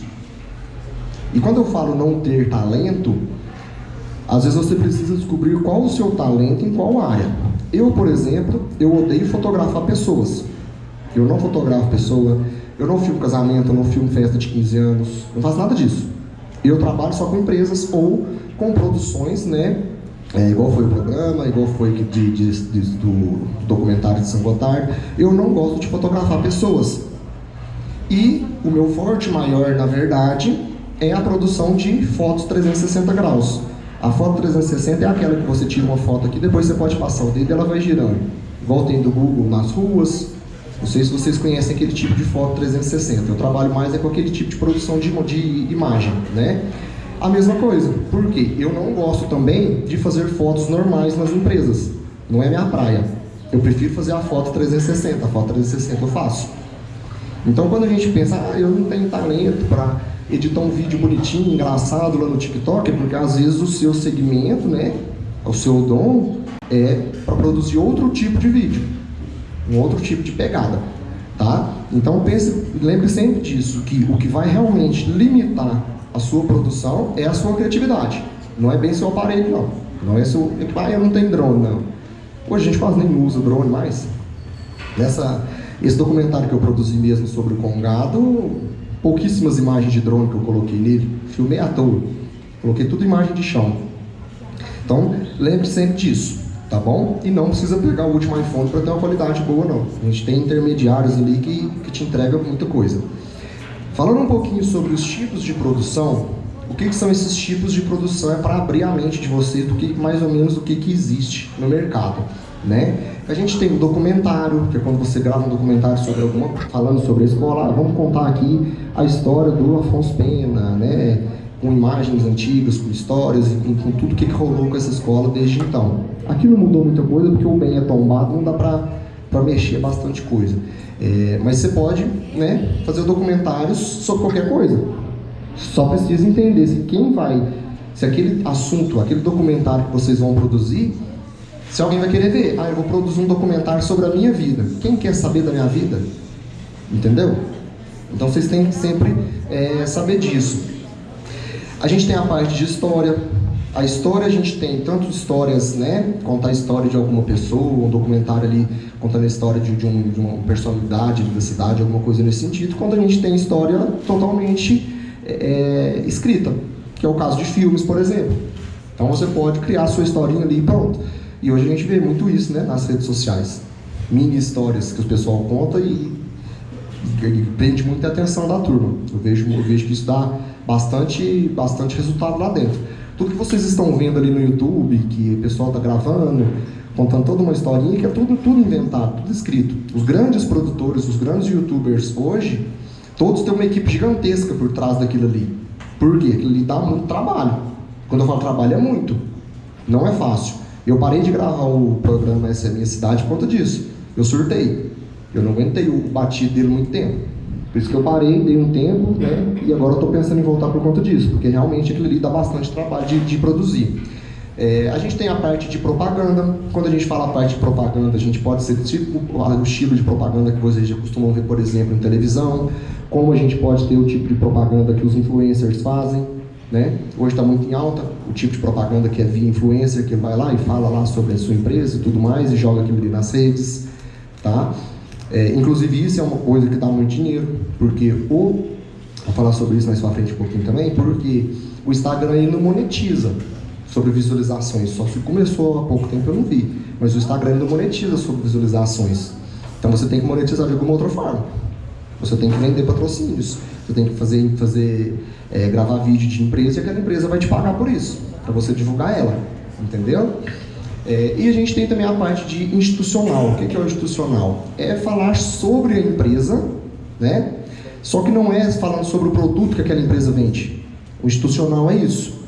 E quando eu falo não ter talento, às vezes você precisa descobrir qual o seu talento em qual área. Eu, por exemplo, eu odeio fotografar pessoas. Eu não fotografo pessoa, eu não filmo casamento, eu não filmo festa de 15 anos, eu não faço nada disso. Eu trabalho só com empresas ou com produções, né? Igual foi o programa, igual foi do documentário de São Gotardo. Eu não gosto de fotografar pessoas. E o meu forte maior, na verdade, é a produção de fotos 360 graus. A foto 360 é aquela que você tira uma foto aqui, depois você pode passar o dedo e ela vai girando. Igual tem do Google nas ruas. Não sei se vocês conhecem aquele tipo de foto 360. Eu trabalho mais com aquele tipo de produção de imagem, né? A mesma coisa. Por quê? Eu não gosto também de fazer fotos normais nas empresas. Não é minha praia. Eu prefiro fazer a foto 360. A foto 360 eu faço. Então quando a gente pensa, eu não tenho talento para editar um vídeo bonitinho, engraçado lá no TikTok, é porque às vezes o seu segmento, né, o seu dom é para produzir outro tipo de vídeo, um outro tipo de pegada, tá? Então lembre sempre disso, que o que vai realmente limitar a sua produção é a sua criatividade, não é bem seu aparelho, não. Não é seu equipamento, eu não tenho drone, não. Hoje a gente quase nem usa drone mais. Esse documentário que eu produzi mesmo sobre o Congado, pouquíssimas imagens de drone que eu coloquei nele, filmei à toa, coloquei tudo imagem de chão. Então, lembre sempre disso, tá bom? E não precisa pegar o último iPhone para ter uma qualidade boa, não. A gente tem intermediários ali que te entregam muita coisa. Falando um pouquinho sobre os tipos de produção, o que são esses tipos de produção? É para abrir a mente de vocês do que mais ou menos do que existe no mercado, né? A gente tem o documentário, que é quando você grava um documentário sobre falando sobre a escola. Vamos contar aqui a história do Afonso Pena, né? Com imagens antigas, com histórias e com tudo que rolou com essa escola desde então. Aqui não mudou muita coisa porque o bem é tombado, não dá para mexer bastante coisa. Mas você pode, né, fazer documentários sobre qualquer coisa. Só precisa entender se aquele assunto, aquele documentário que vocês vão produzir, se alguém vai querer ver, eu vou produzir um documentário sobre a minha vida. Quem quer saber da minha vida? Entendeu? Então vocês têm que sempre saber disso. A gente tem a parte de história. A história a gente tem tanto histórias, né? Contar a história de alguma pessoa, um documentário ali contando a história de uma personalidade da cidade, alguma coisa nesse sentido, quando a gente tem história totalmente escrita, que é o caso de filmes, por exemplo. Então você pode criar a sua historinha ali e pronto. E hoje a gente vê muito isso, né, nas redes sociais. Mini histórias que o pessoal conta e prende muita atenção da turma. Eu vejo que isso dá bastante resultado lá dentro. Tudo que vocês estão vendo ali no YouTube, que o pessoal está gravando, contando toda uma historinha, que é tudo inventado, tudo escrito. Os grandes produtores, os grandes youtubers hoje, todos têm uma equipe gigantesca por trás daquilo ali. Por quê? Aquilo ali dá muito trabalho. Quando eu falo trabalho, é muito. Não é fácil. Eu parei de gravar o programa Essa é a Minha Cidade por conta disso. Eu surtei. Eu não aguentei o batido dele muito tempo. Por isso que eu parei, dei um tempo, né? E agora eu estou pensando em voltar por conta disso. Porque realmente aquilo ali dá bastante trabalho de produzir. A gente tem a parte de propaganda. Quando a gente fala a parte de propaganda, a gente pode ser tipo o estilo de propaganda que vocês já costumam ver, por exemplo, em televisão. Como a gente pode ter o tipo de propaganda que os influencers fazem. Né? Hoje está muito em alta o tipo de propaganda que é via influencer, que vai lá e fala lá sobre a sua empresa e tudo mais e joga aquilo ali nas redes, tá? Inclusive isso é uma coisa que dá muito dinheiro, porque vou falar sobre isso mais pra frente um pouquinho também, porque o Instagram ele não monetiza sobre visualizações. Só se começou há pouco tempo eu não vi. Mas o Instagram não monetiza sobre visualizações. Então você tem que monetizar de alguma outra forma. Você tem que vender patrocínios. Você tem que gravar vídeo de empresa e aquela empresa vai te pagar por isso, para você divulgar ela. Entendeu? E a gente tem também a parte de institucional. O que é o institucional? É falar sobre a empresa, né? Só que não é falando sobre o produto que aquela empresa vende. O institucional é isso.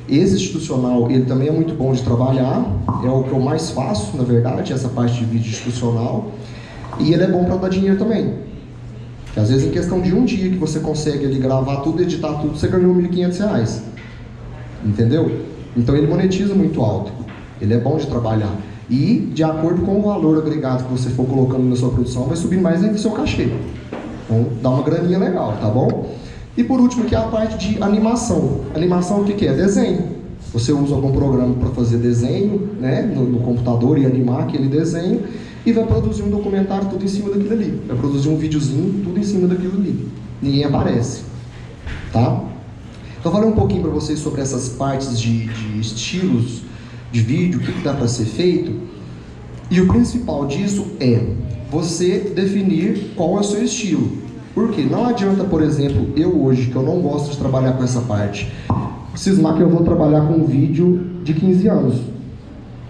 Esse institucional, ele também é muito bom de trabalhar, é o que eu mais faço, na verdade, essa parte de vídeo institucional, e ele é bom para dar dinheiro também. Porque às vezes em questão de um dia que você consegue ali gravar tudo, editar tudo, você ganhou R$1.500. Entendeu? Então ele monetiza muito alto, ele é bom de trabalhar. E de acordo com o valor agregado que você for colocando na sua produção, vai subir mais ainda o seu cachê. Então dá uma graninha legal, tá bom? E por último, que é a parte de animação. Animação o que é? Desenho. Você usa algum programa para fazer desenho, né, no computador e animar aquele desenho e vai produzir um documentário tudo em cima daquilo ali. Vai produzir um videozinho tudo em cima daquilo ali. Ninguém aparece. Tá? Então falei um pouquinho para vocês sobre essas partes de estilos de vídeo, o que dá para ser feito. E o principal disso é você definir qual é o seu estilo. Porque não adianta, por exemplo, eu hoje, que eu não gosto de trabalhar com essa parte, cismar que eu vou trabalhar com um vídeo de 15 anos.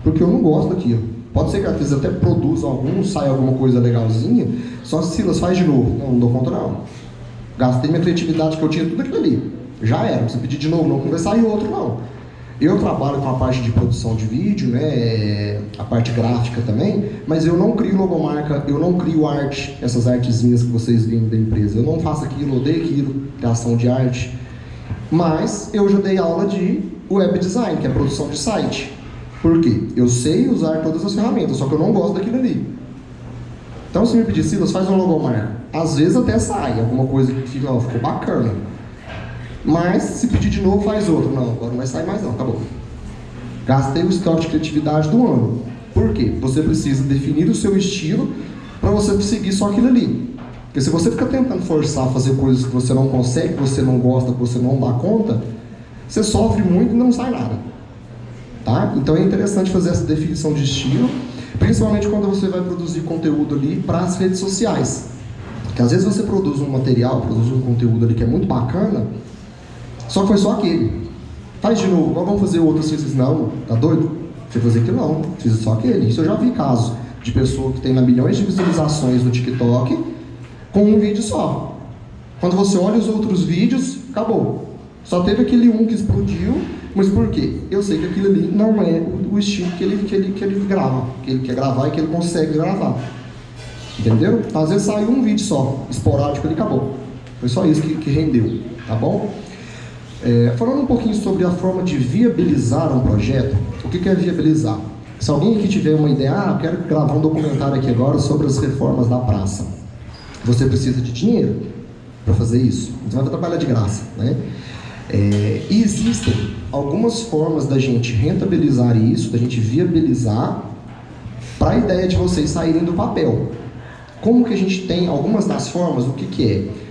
Porque eu não gosto daquilo. Pode ser que às vezes até produza algum, saia alguma coisa legalzinha, só se Silas faz de novo. Não dou conta não. Gastei minha criatividade que eu tinha, tudo aquilo ali. Já era, não precisa pedir de novo, não vai sair outro não. Eu trabalho com a parte de produção de vídeo, né, a parte gráfica também, mas eu não crio logomarca, eu não crio arte, essas artezinhas que vocês veem da empresa. Eu não faço aquilo, odeio aquilo, criação de arte. Mas eu já dei aula de web design, que é produção de site. Por quê? Eu sei usar todas as ferramentas, só que eu não gosto daquilo ali. Então se me pedir, Silas, faz uma logomarca. Às vezes até sai alguma coisa que fica, ó, ficou bacana. Mas, se pedir de novo, faz outro. Não, agora não vai sair mais não, acabou. Gastei o estoque de criatividade do ano. Por quê? Você precisa definir o seu estilo para você seguir só aquilo ali. Porque se você fica tentando forçar a fazer coisas que você não consegue, que você não gosta, que você não dá conta, você sofre muito e não sai nada. Tá? Então é interessante fazer essa definição de estilo, principalmente quando você vai produzir conteúdo ali para as redes sociais. Porque às vezes você produz um material, produz um conteúdo ali que é muito bacana, só que foi só aquele. Faz de novo, agora vamos fazer outro. Você diz, não, tá doido? Você fazer aquilo não, fiz só aquele. Isso eu já vi caso de pessoa que tem milhões de visualizações no TikTok com um vídeo só. Quando você olha os outros vídeos, acabou. Só teve aquele um que explodiu, mas por quê? Eu sei que aquilo ali não é o estilo que ele grava, que ele quer gravar e que ele consegue gravar. Entendeu? Então, às vezes saiu um vídeo só, esporádico, ele acabou. Foi só isso que rendeu, tá bom? Falando um pouquinho sobre a forma de viabilizar um projeto, o que é viabilizar? Se alguém aqui tiver uma ideia, eu quero gravar um documentário aqui agora sobre as reformas da praça. Você precisa de dinheiro para fazer isso, você vai trabalhar de graça, né? E existem algumas formas da gente rentabilizar isso, da gente viabilizar para a ideia de vocês saírem do papel. Como que a gente tem algumas das formas, o que é?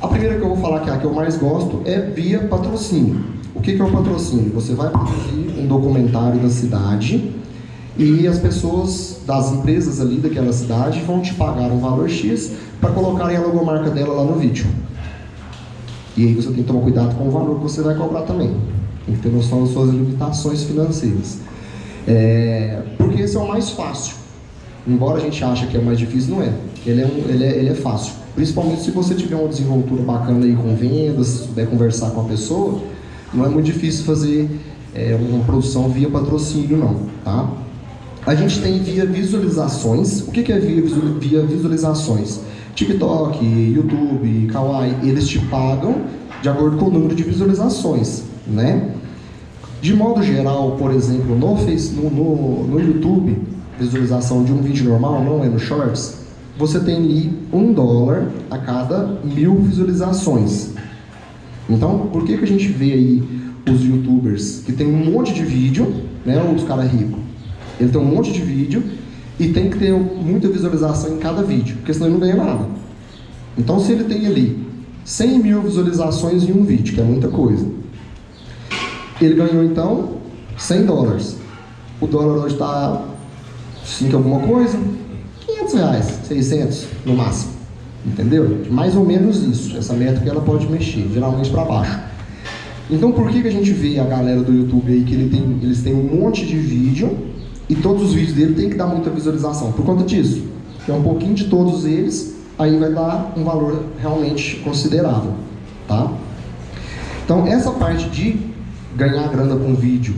A primeira que eu vou falar, que é a que eu mais gosto, é via patrocínio. O que é o patrocínio? Você vai produzir um documentário da cidade e as pessoas das empresas ali daquela cidade vão te pagar um valor X para colocarem a logomarca dela lá no vídeo. E aí você tem que tomar cuidado com o valor que você vai cobrar também. Tem que ter noção das suas limitações financeiras. Porque esse é o mais fácil. Embora a gente ache que é o mais difícil, não é. Ele é fácil. Principalmente se você tiver uma desenvoltura bacana aí com vendas, se souber conversar com a pessoa, não é muito difícil fazer uma produção via patrocínio, não. Tá? A gente tem via visualizações. O que é via visualizações? TikTok, YouTube, Kawaii, eles te pagam de acordo com o número de visualizações, né? De modo geral, por exemplo, no YouTube, visualização de um vídeo normal, não é no Shorts, você tem ali $1 a cada 1000 visualizações. Então, por que a gente vê aí os YouTubers que tem um monte de vídeo, né, os caras ricos? Ele tem um monte de vídeo e tem que ter muita visualização em cada vídeo, porque senão ele não ganha nada. Então, se ele tem ali 100.000 visualizações em um vídeo, que é muita coisa, ele ganhou então $100. O dólar hoje está 5 alguma coisa, R$500, 600 no máximo, entendeu? Mais ou menos isso, essa métrica ela pode mexer, geralmente para baixo. Então por que a gente vê a galera do YouTube aí que eles têm um monte de vídeo e todos os vídeos dele tem que dar muita visualização? Por conta disso, que é um pouquinho de todos eles, aí vai dar um valor realmente considerável, tá? Então essa parte de ganhar grana com vídeo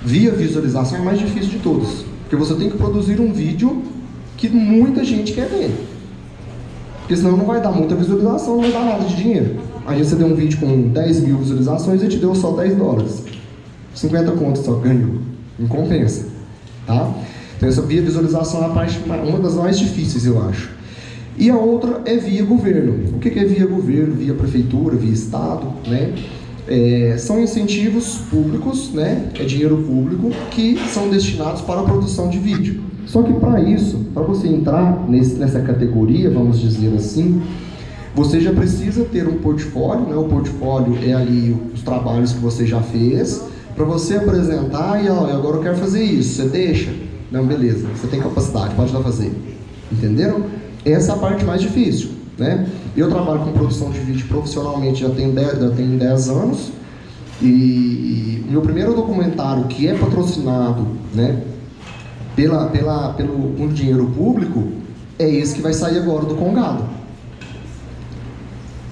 via visualização é mais difícil de todos, porque você tem que produzir um vídeo que muita gente quer ver, porque senão não vai dar muita visualização, não vai dar nada de dinheiro. Aí você deu um vídeo com 10 mil visualizações e te deu só $10, 50 contos só ganhou, não compensa, tá? Então essa via visualização é a parte, uma das mais difíceis, eu acho. E a outra é via governo. O que é via governo, via prefeitura, via estado, né? São incentivos públicos, né? É dinheiro público que são destinados para a produção de vídeo. Só que para isso, para você entrar nessa categoria, vamos dizer assim, você já precisa ter um portfólio, né? O portfólio é ali os trabalhos que você já fez, para você apresentar e ó, agora eu quero fazer isso, você deixa? Não, beleza, você tem capacidade, pode lá fazer. Entenderam? Essa é a parte mais difícil, né? Eu trabalho com produção de vídeo profissionalmente já tenho 10 anos e meu primeiro documentário que é patrocinado, né, pelo dinheiro público é esse que vai sair agora do Congado.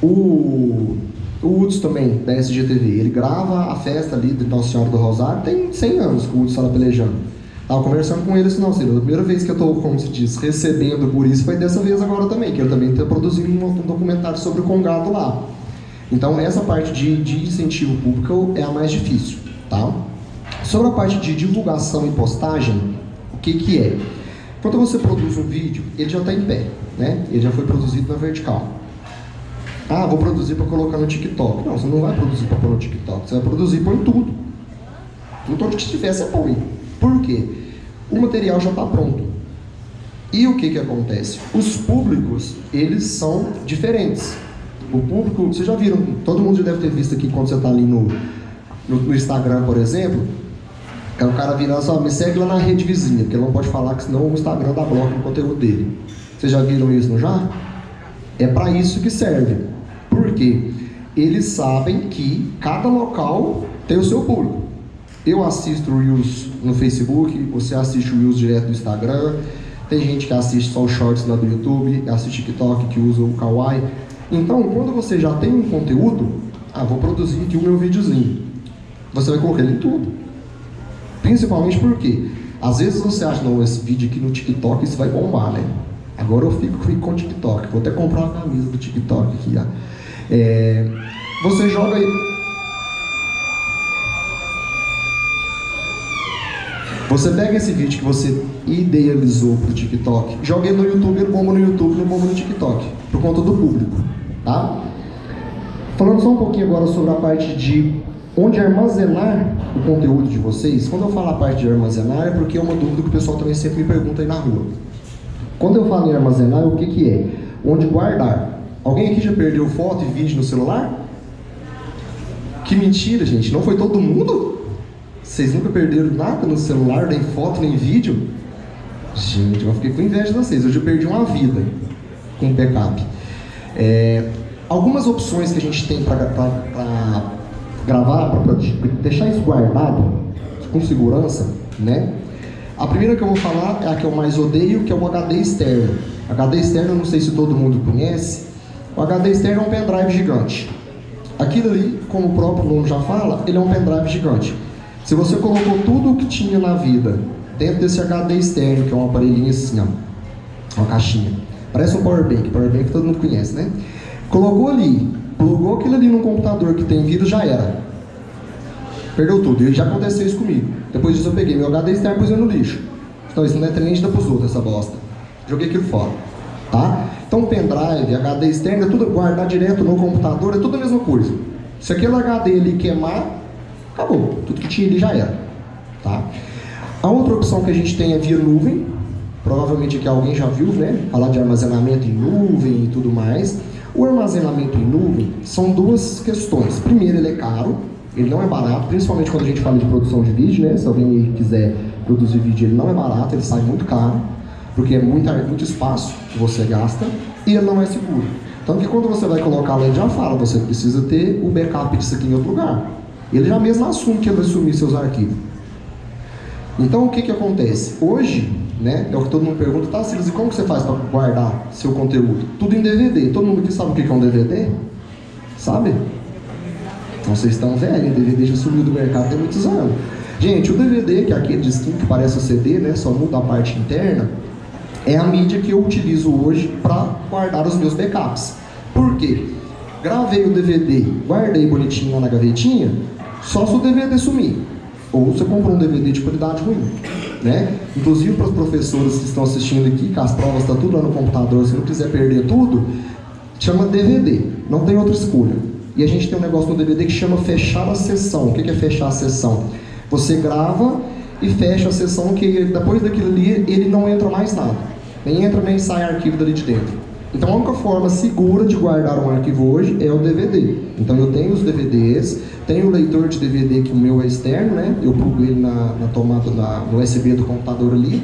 O Hudson também, da SGTV, ele grava a festa ali de Nossa Senhora do Rosário, tem 100 anos que o Hudson está pelejando. Estava conversando com ele assim, não, Ciro, a primeira vez que eu estou, como se diz, recebendo por isso foi dessa vez agora também, que eu também estou produzindo um documentário sobre o Congado lá. Então essa parte de incentivo público é a mais difícil, tá? Sobre a parte de divulgação e postagem, o que é? Quando você produz um vídeo, ele já está em pé, né? Ele já foi produzido na vertical. Ah, vou produzir para colocar no TikTok. Não, você não vai produzir para pôr no TikTok, você vai produzir põe tudo. Tudo onde que tiver, você põe. Por quê? O material já está pronto. E o que acontece? Os públicos, eles são diferentes. O público, vocês já viram, todo mundo já deve ter visto aqui quando você está ali no Instagram, por exemplo, o cara vira só, me segue lá na rede vizinha, porque ele não pode falar que senão o Instagram dá bloco no conteúdo dele. Vocês já viram isso, não já? É para isso que serve. Por quê? Eles sabem que cada local tem o seu público. Eu assisto Reels no Facebook, você assiste o Reels direto do Instagram, tem gente que assiste só os shorts lá do YouTube, assiste TikTok que usa o Kawaii. Então, quando você já tem um conteúdo, vou produzir aqui o meu videozinho. Você vai colocar ele em tudo. Principalmente porque, às vezes você acha, não, esse vídeo aqui no TikTok isso vai bombar, né? Agora eu fico com o TikTok, vou até comprar uma camisa do TikTok aqui, ó. Você joga aí. Você pega esse vídeo que você idealizou para o TikTok, joga ele no YouTube, ele bomba no YouTube, não bomba no TikTok, por conta do público, tá? Falando só um pouquinho agora sobre a parte de onde armazenar o conteúdo de vocês. Quando eu falo a parte de armazenar, é porque é uma dúvida que o pessoal também sempre me pergunta aí na rua. Quando eu falo em armazenar, o que é? Onde guardar. Alguém aqui já perdeu foto e vídeo no celular? Que mentira, gente, não foi todo mundo? Vocês nunca perderam nada no celular, nem foto, nem vídeo? Gente, eu fiquei com inveja de vocês. Hoje eu perdi uma vida com o backup. Algumas opções que a gente tem para gravar, para deixar isso guardado com segurança, né? A primeira que eu vou falar é a que eu mais odeio, que é o HD externo. HD externo, eu não sei se todo mundo conhece. O HD externo é um pendrive gigante. Aquilo ali, como o próprio nome já fala, ele é um pendrive gigante. Se você colocou tudo o que tinha na vida dentro desse HD externo, que é um aparelhinho assim, ó, uma caixinha, parece um powerbank todo mundo conhece, né? Colocou ali, plugou aquilo ali num computador que tem vírus, já era. Perdeu tudo, e já aconteceu isso comigo. Depois disso eu peguei meu HD externo e pus no lixo. Então isso não é trem dá pros outros, essa bosta. Joguei aquilo fora, tá? Então pendrive, HD externo, é tudo guardar direto no computador, é tudo a mesma coisa. Se aquele HD ali queimar, acabou, tudo que tinha ali já era, tá? A outra opção que a gente tem é via nuvem. Provavelmente aqui alguém já viu, né? Falar de armazenamento em nuvem e tudo mais. O armazenamento em nuvem são duas questões. Primeiro, ele é caro, Ele não é barato, principalmente quando a gente fala de produção de vídeo, né? Se alguém quiser produzir vídeo, ele não é barato, ele sai muito caro, porque é muito espaço que você gasta, e ele não é seguro. Tanto que quando você vai colocar lá, ele já fala, você precisa ter o backup disso aqui em outro lugar. Ele já mesmo assume que ele vai sumir seus arquivos. Então, o que acontece? Hoje, né, é o que todo mundo pergunta, tá, Silas, e como que você faz para guardar seu conteúdo? Tudo em DVD. Todo mundo aqui sabe o que é um DVD? Sabe? Então, vocês estão velhos, o DVD já sumiu do mercado tem muitos anos. Gente, o DVD, que é aquele disquinho que parece um CD, né, só muda a parte interna, é a mídia que eu utilizo hoje para guardar os meus backups. Por quê? Gravei o DVD, guardei bonitinho lá na gavetinha, só se o DVD sumir. Ou você comprou um DVD de qualidade ruim, né? Inclusive para os professores que estão assistindo aqui, que as provas estão tudo lá no computador, se não quiser perder tudo, chama DVD, não tem outra escolha. E a gente tem um negócio no DVD que chama fechar a sessão. O que é fechar a sessão? Você grava e fecha a sessão, que depois daquilo ali ele não entra mais nada. Nem entra nem sai arquivo dali de dentro. Então a única forma segura de guardar um arquivo hoje é o DVD. Então eu tenho os DVDs, tenho o leitor de DVD que o meu é externo, né? Eu plugo ele na tomada, no USB do computador ali.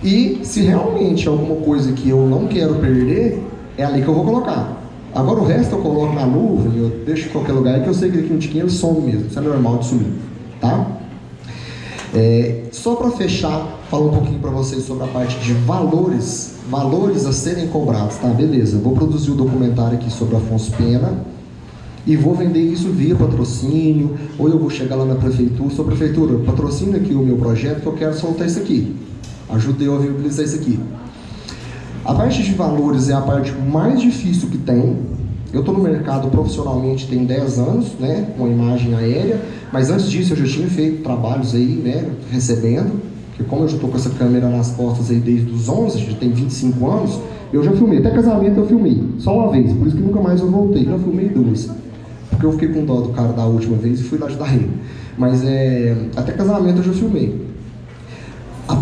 E se realmente é alguma coisa que eu não quero perder, é ali que eu vou colocar. Agora o resto eu coloco na nuvem, eu deixo em qualquer lugar, que eu sei que daqui um tiquinho ele some mesmo. Isso é normal de sumir, tá? Só para fechar, falar um pouquinho para vocês sobre a parte de valores a serem cobrados, tá? Beleza, vou produzir o documentário aqui sobre Afonso Pena e vou vender isso via patrocínio, ou eu vou chegar lá na prefeitura, sou prefeitura, patrocina aqui o meu projeto que eu quero soltar isso aqui, ajude eu a viabilizar isso aqui. A parte de valores é a parte mais difícil que tem. Eu estou no mercado profissionalmente tem 10 anos, né, com a imagem aérea, mas antes disso eu já tinha feito trabalhos aí, né, recebendo, porque como eu já estou com essa câmera nas costas aí desde os 11, já tem 25 anos, eu já filmei, até casamento eu filmei, só uma vez, por isso que nunca mais eu voltei, já filmei 2, porque eu fiquei com dó do cara da última vez e fui lá ajudar ele, mas até casamento eu já filmei.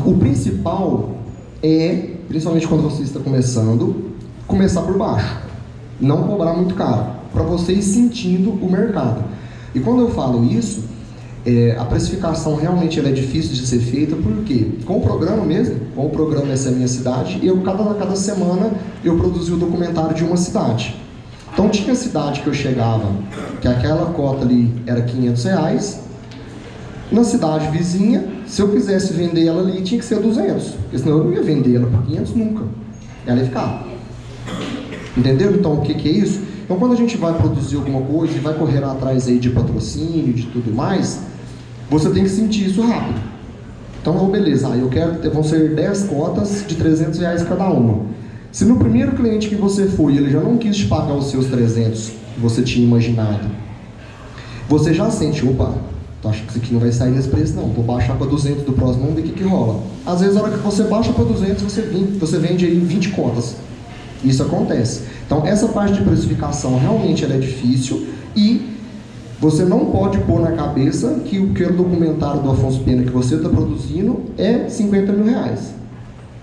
O principal é, principalmente quando você está começando, começar por baixo. Não cobrar muito caro, para você ir sentindo o mercado. E quando eu falo isso, a precificação realmente ela é difícil de ser feita, porque com o programa mesmo, com o programa Essa é a Minha Cidade, cada semana eu produzi o documentário de uma cidade. Então tinha cidade que eu chegava, que aquela cota ali era R$500, na cidade vizinha, se eu quisesse vender ela ali, tinha que ser 200, porque senão eu não ia vender ela por 500 nunca, ela ia ficar. Entendeu? Então, o que é isso? Então, quando a gente vai produzir alguma coisa e vai correr atrás aí de patrocínio, de tudo mais, você tem que sentir isso rápido. Então, beleza, vão ser 10 cotas de R$300 cada uma. Se no primeiro cliente que você foi, ele já não quis te pagar os seus 300 que você tinha imaginado, você já sente, opa, tu acha que isso aqui não vai sair nesse preço? Não, vou baixar para 200 do próximo, vamos ver o que rola. Às vezes, na hora que você baixa para 200, você vende aí 20 cotas. Isso acontece. Então, essa parte de precificação realmente ela é difícil e você não pode pôr na cabeça que o documentário do Afonso Pena que você está produzindo é R$50 mil.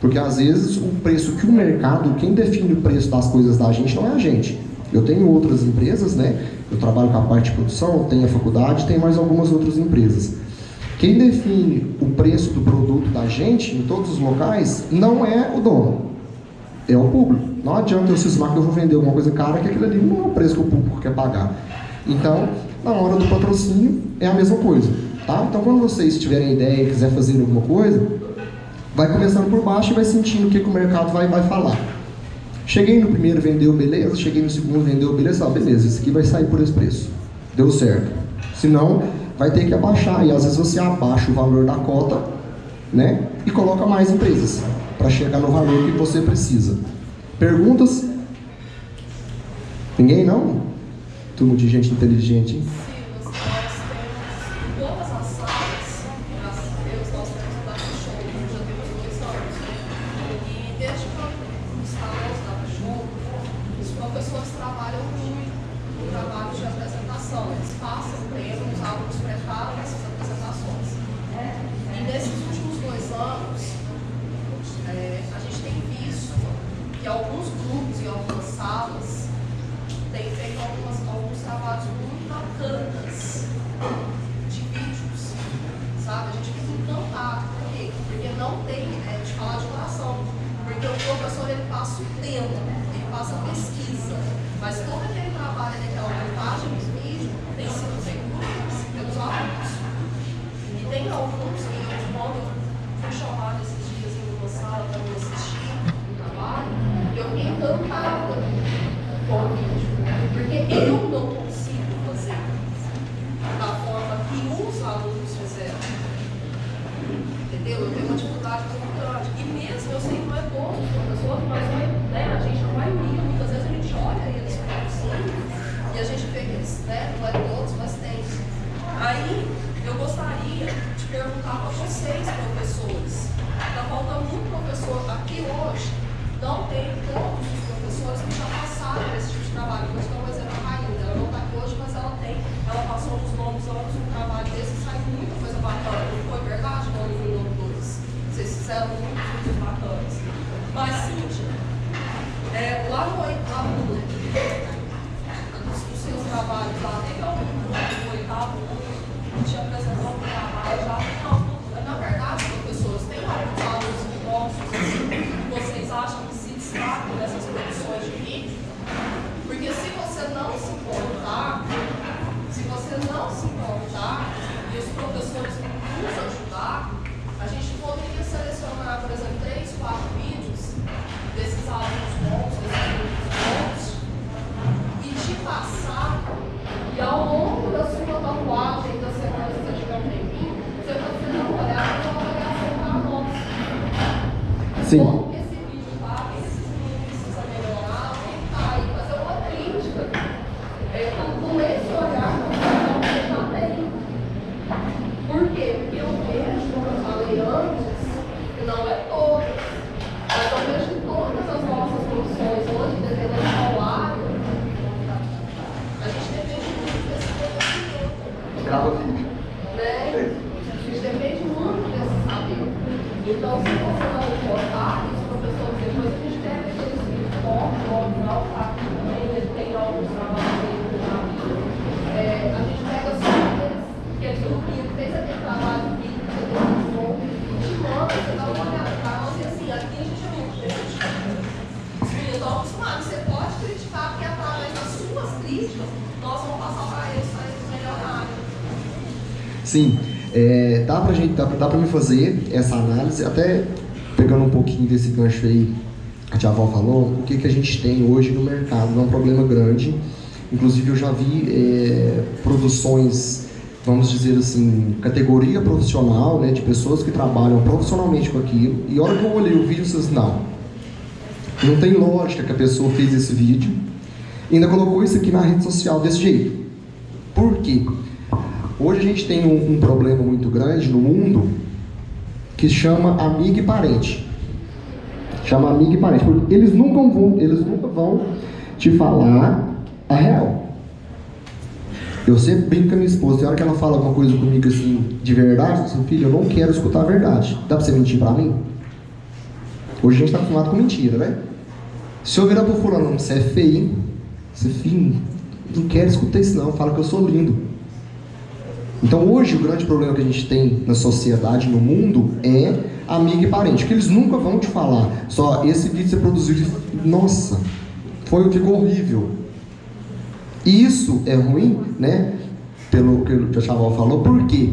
Porque, às vezes, o preço que o mercado, quem define o preço das coisas da gente não é a gente. Eu tenho outras empresas, né? Eu trabalho com a parte de produção, tenho a faculdade, tenho mais algumas outras empresas. Quem define o preço do produto da gente, em todos os locais, não é o dono. É o público. Não adianta eu cismar que eu vou vender alguma coisa cara, que aquilo ali não é o preço que o público quer pagar. Então, na hora do patrocínio, é a mesma coisa. Tá? Então, quando vocês tiverem ideia e quiser fazer alguma coisa, vai começando por baixo e vai sentindo o que o mercado vai falar. Cheguei no primeiro, vendeu, beleza. Cheguei no segundo, vendeu, beleza. Beleza, esse aqui vai sair por esse preço. Deu certo. Senão, vai ter que abaixar. E às vezes você abaixa o valor da cota, né? E coloca mais empresas para chegar no valor que você precisa. Perguntas? Ninguém não? Turma de gente inteligente, hein? Nós temos todas as salas, graças a Deus, nós temos o Data Show, já temos 2 anos, né? E desde quando instalamos o Data Show, os professores trabalham muito no trabalho de apresentação. Eles passam o tempo, os alunos preparam essas apresentações. E nesses últimos 2 anos, a gente tem visto que alguns grupos e algumas salas têm feito alguns trabalhos muito bacanas passa o tempo, ele passa a pesquisa. Mas todo aquele trabalho daquela montagem dos vídeos tem sido feito pelos alunos. E tem alguns que, quando eu fui chamada esses dias em uma sala para me assistir o trabalho, eu fiquei encantada com o vídeo. Porque eu não consigo fazer da forma que os alunos fizeram. Entendeu? Eu tenho uma dificuldade muito grande. E mesmo eu sei que não é todos os professores, mas né, a gente não vai unir. Muitas vezes a gente olha eles produzindo e a gente vê que eles, né, não é todos, mas tem. Aí eu gostaria de perguntar para vocês, professores. Está faltando muito professor aqui hoje. Não tem todos os professores que já passaram esse tipo de trabalho. Vou te dar um exemplo da Rainha. Ela não está aqui hoje, mas ela tem. Ela passou nos nomes anos um trabalho desse e saiu muita coisa bacana. Não foi verdade? Não, no nome 2. Vocês fizeram muitos vídeos bacanas. Mas, Cíntia, lá nos seus trabalhos, lá teve algum no oitavo ano, te apresentou um trabalho já. Não, na verdade, professores, tem alguns alunos nossos que vocês acham que se destacam nessas produções de vídeo? Porque se você não se importar, e os professores nos ajudar, a gente poderia selecionar, por exemplo, 3, 4 vídeos desses alunos bons, e te passar, e ao longo da sua tatuagem, da semana que você tiver um tempinho, você vai fazer uma olhada e uma avaliação para nós. Sim. Como que esse vídeo tá, esses meninos precisam melhorar, o que tá aí, fazer uma crítica. Com esse olhar, você já tem. Por quê? Porque eu vejo, como eu falei antes, que não é todas, mas eu vejo que todas as nossas profissões hoje, dependendo do salário, a gente depende muito desse conhecimento. Grava vídeo. Né? A gente depende muito desse saber. Então, se você não importar, os professores, depois a gente deve ter aqueles vídeos fortes, óbvio, para também, ele tem alguns trabalhos aí no caminho. A gente pega só aqueles grupinhos que fez aquele trabalho que você tem um bom e te manda, você dá uma olhada para nós e assim, aqui a gente é muito crítico. Os meninos estão acostumados, você pode criticar, porque através das suas críticas, nós vamos passar para eles melhorarem. Sim, dá pra me fazer essa análise, até pegando um pouquinho desse gancho aí que a tia Val falou, o que a gente tem hoje no mercado, não é um problema grande. Inclusive eu já vi produções, vamos dizer assim, categoria profissional, né, de pessoas que trabalham profissionalmente com aquilo, e a hora que eu olhei o vídeo, eu disse, não tem lógica que a pessoa fez esse vídeo e ainda colocou isso aqui na rede social desse jeito. Por quê? Hoje a gente tem um problema muito grande no mundo que chama amigo e parente. Chama amigo e parente, porque eles nunca vão te falar a real. Eu sempre brinco com a minha esposa, tem hora que ela fala alguma coisa comigo assim, de verdade, eu digo, filho, eu não quero escutar a verdade. Dá pra você mentir pra mim? Hoje a gente tá acostumado com mentira, né? Se eu virar pro fulano, você é feio, hein? Você é filho, não quero escutar isso não, fala que eu sou lindo. Então hoje o grande problema que a gente tem na sociedade, no mundo, é amigo e parente, que eles nunca vão te falar, só esse vídeo você produziu, nossa, ficou horrível. E isso é ruim, né? Pelo que o Chaval falou, por quê?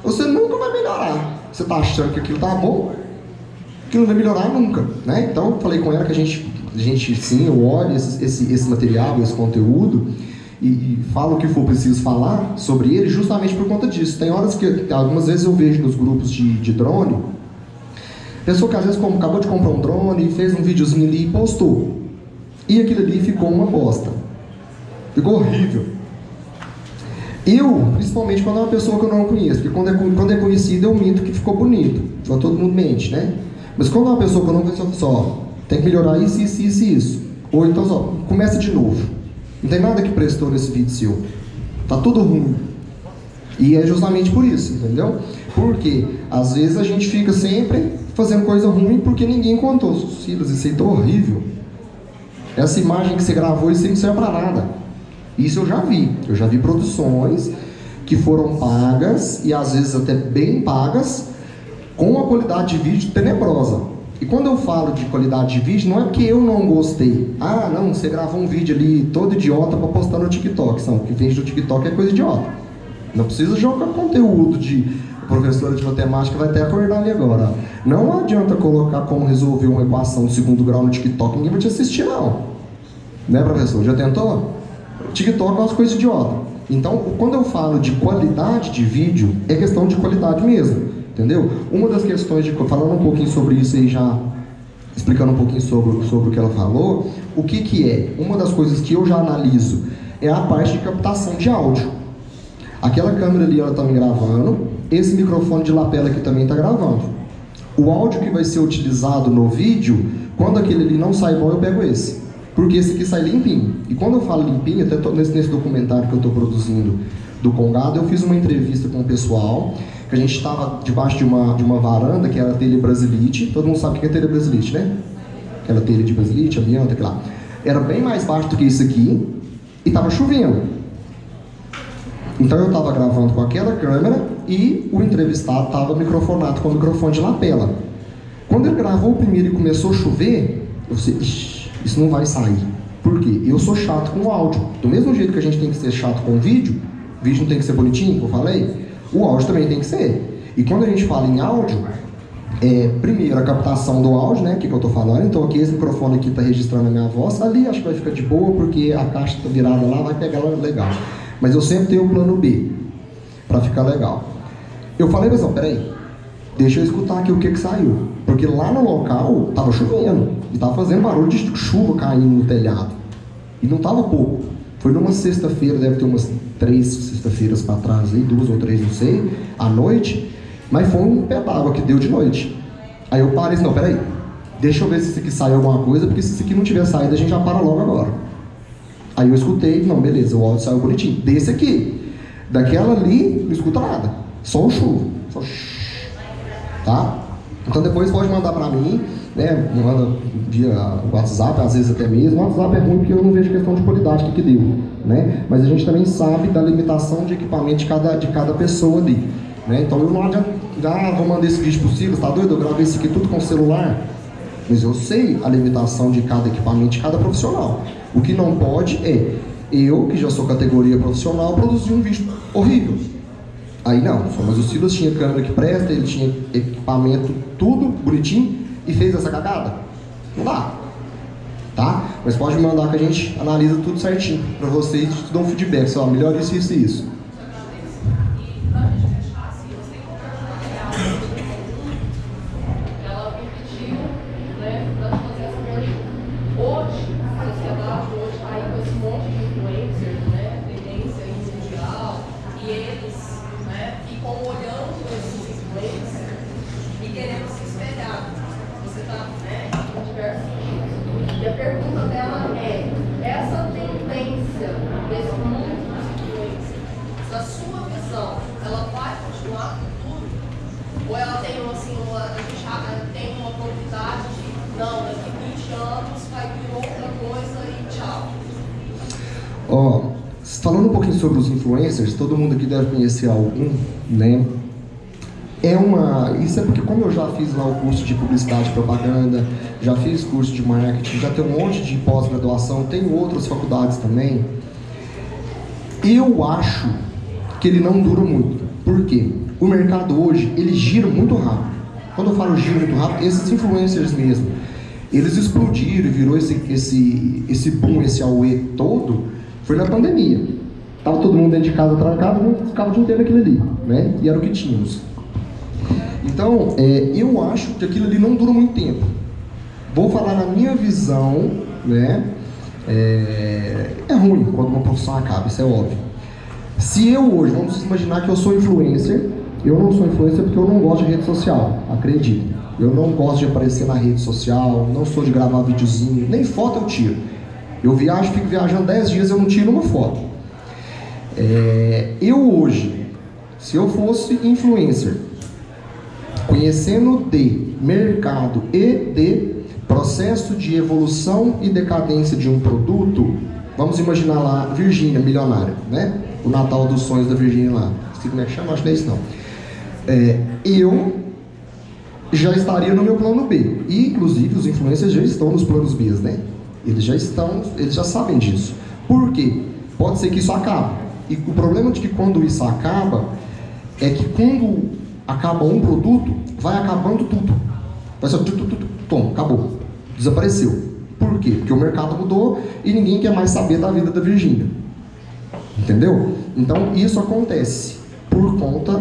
Você nunca vai melhorar. Você tá achando que aquilo tá bom, que não vai melhorar nunca, né? Então eu falei com ela que a gente sim, eu olho esse material, esse conteúdo, e falo o que for preciso falar sobre ele justamente por conta disso. Tem horas que, algumas vezes eu vejo nos grupos de drone, pessoa que às vezes acabou de comprar um drone e fez um videozinho ali e postou. E aquilo ali ficou uma bosta. Ficou horrível. Eu, principalmente quando é uma pessoa que eu não conheço, porque quando é conhecido eu minto que ficou bonito. Só todo mundo mente, né? Mas quando é uma pessoa que eu não conheço, eu só tem que melhorar isso, isso, isso e isso. Ou então só, começa de novo. Não tem nada que prestou nesse vídeo seu. Tá tudo ruim. E é justamente por isso, entendeu? Porque às vezes a gente fica sempre fazendo coisa ruim porque ninguém contou. Silas, isso aí tá horrível. Essa imagem que você gravou, isso aí não serve pra nada. Isso eu já vi. Eu já vi produções que foram pagas, e às vezes até bem pagas, com uma qualidade de vídeo tenebrosa. E quando eu falo de qualidade de vídeo, não é porque eu não gostei. Ah, não, você gravou um vídeo ali todo idiota para postar no TikTok. Não, o que vem do TikTok é coisa idiota. Não precisa jogar conteúdo de professora de matemática vai até acordar ali agora. Não adianta colocar como resolver uma equação de segundo grau no TikTok, ninguém vai te assistir não. Né, professor? Já tentou? TikTok é umas coisas idiotas. Então, quando eu falo de qualidade de vídeo, é questão de qualidade mesmo. Entendeu? Uma das questões, falando um pouquinho sobre isso aí já, explicando um pouquinho sobre o que ela falou, o que é? Uma das coisas que eu já analiso é a parte de captação de áudio. Aquela câmera ali, ela está me gravando, esse microfone de lapela aqui também está gravando. O áudio que vai ser utilizado no vídeo, quando aquele ali não sai bom, eu pego esse. Porque esse aqui sai limpinho. E quando eu falo limpinho, até nesse documentário que eu estou produzindo do Congado, eu fiz uma entrevista com o pessoal, que a gente estava debaixo de uma varanda, que era a telha Brasilite. Todo mundo sabe o que é telha Brasilite, né? Aquela telha de Brasilite, amianto, aquilo lá. Era bem mais baixo do que isso aqui, e estava chovendo. Então eu estava gravando com aquela câmera, e o entrevistado estava microfonado com o microfone de lapela. Quando ele gravou o primeiro e começou a chover, eu disse, isso não vai sair. Por quê? Eu sou chato com o áudio. Do mesmo jeito que a gente tem que ser chato com o vídeo não tem que ser bonitinho, como eu falei, o áudio também tem que ser. E quando a gente fala em áudio, primeiro a captação do áudio, né, que eu estou falando. Então aqui esse microfone aqui está registrando a minha voz, ali acho que vai ficar de boa, porque a caixa está virada lá, vai pegar ela legal. Mas eu sempre tenho o plano B, para ficar legal. Eu falei, pessoal, peraí, deixa eu escutar aqui o que saiu. Porque lá no local estava chovendo, e estava fazendo barulho de chuva caindo no telhado. E não estava pouco. Foi numa sexta-feira, deve ter umas 3 sexta-feiras para trás, aí, 2 ou 3, não sei, à noite, mas foi um pé d'água que deu de noite. Aí eu parei e disse, não, peraí, deixa eu ver se isso aqui sai alguma coisa, porque se isso aqui não tiver saído, a gente já para logo agora. Aí eu escutei, não, beleza, o áudio saiu bonitinho. Desse aqui, daquela ali, não escuta nada, só o chuva, só tá? Então depois pode mandar para mim, né, manda via WhatsApp, às vezes até mesmo. O WhatsApp é ruim porque eu não vejo questão de qualidade que deu, né? Mas a gente também sabe da limitação de equipamento de cada pessoa ali, né? Então eu não adianta, vou mandar esse vídeo pro Silas, tá doido? Eu gravei isso aqui tudo com celular. Mas eu sei a limitação de cada equipamento, de cada profissional. O que não pode é, eu, que já sou categoria profissional, produzir um vídeo horrível. Aí não, mas o Silas tinha câmera que presta, ele tinha equipamento, tudo bonitinho, e fez essa cagada? Não dá, tá? Mas pode me mandar que a gente analisa tudo certinho pra vocês e te dão um feedback, só melhor isso, isso e isso. Ela me pediu, né, pra fazer essa pergunta. Hoje, a sociedade hoje está aí com esse monte de influencers, né, tendência mundial, e eles, né, ficam olhando esses influencers e querendo se espelhar. Você está, né, com diversos tipos. E a pergunta dela é, essa tendência desse mundo dos influencers, na sua visão, ela vai continuar no futuro? Ou ela tem, assim, a gente tem uma probabilidade de, não, daqui 20 anos vai vir outra coisa e tchau? Ó, falando um pouquinho sobre os influencers, todo mundo aqui deve conhecer algum, né? Isso é porque como eu já fiz lá o curso de publicidade e propaganda, já fiz curso de marketing, já tenho um monte de pós-graduação, tenho outras faculdades também, eu acho que ele não dura muito. Por quê? O mercado hoje, ele gira muito rápido. Quando eu falo gira muito rápido, esses influencers mesmo, eles explodiram e virou esse boom, esse auê todo, foi na pandemia. Tava todo mundo dentro de casa trancado, não ficava o dia inteiro aquilo ali, né? E era o que tínhamos. Então, eu acho que aquilo ali não dura muito tempo. Vou falar na minha visão, né? É ruim quando uma profissão acaba, isso é óbvio. Se eu hoje, vamos imaginar que eu sou influencer, eu não sou influencer porque eu não gosto de rede social, acredito. Eu não gosto de aparecer na rede social, não sou de gravar videozinho, nem foto eu tiro. Eu viajo, fico viajando 10 dias, eu não tiro uma foto. Eu hoje, se eu fosse influencer, conhecendo de mercado e de processo de evolução e decadência de um produto, vamos imaginar lá, Virgínia, milionária, né? O Natal dos sonhos da Virgínia lá. Não sei como é que chama, acho que não é isso não. Eu já estaria no meu plano B. E, inclusive, os influencers já estão nos planos B, né? Eles já sabem disso. Por quê? Pode ser que isso acabe. E o problema de que quando isso acaba, é que quando acaba um produto, vai acabando tudo. Vai só tom, acabou. Desapareceu. Por quê? Porque o mercado mudou e ninguém quer mais saber da vida da Virgínia. Entendeu? Então, isso acontece por conta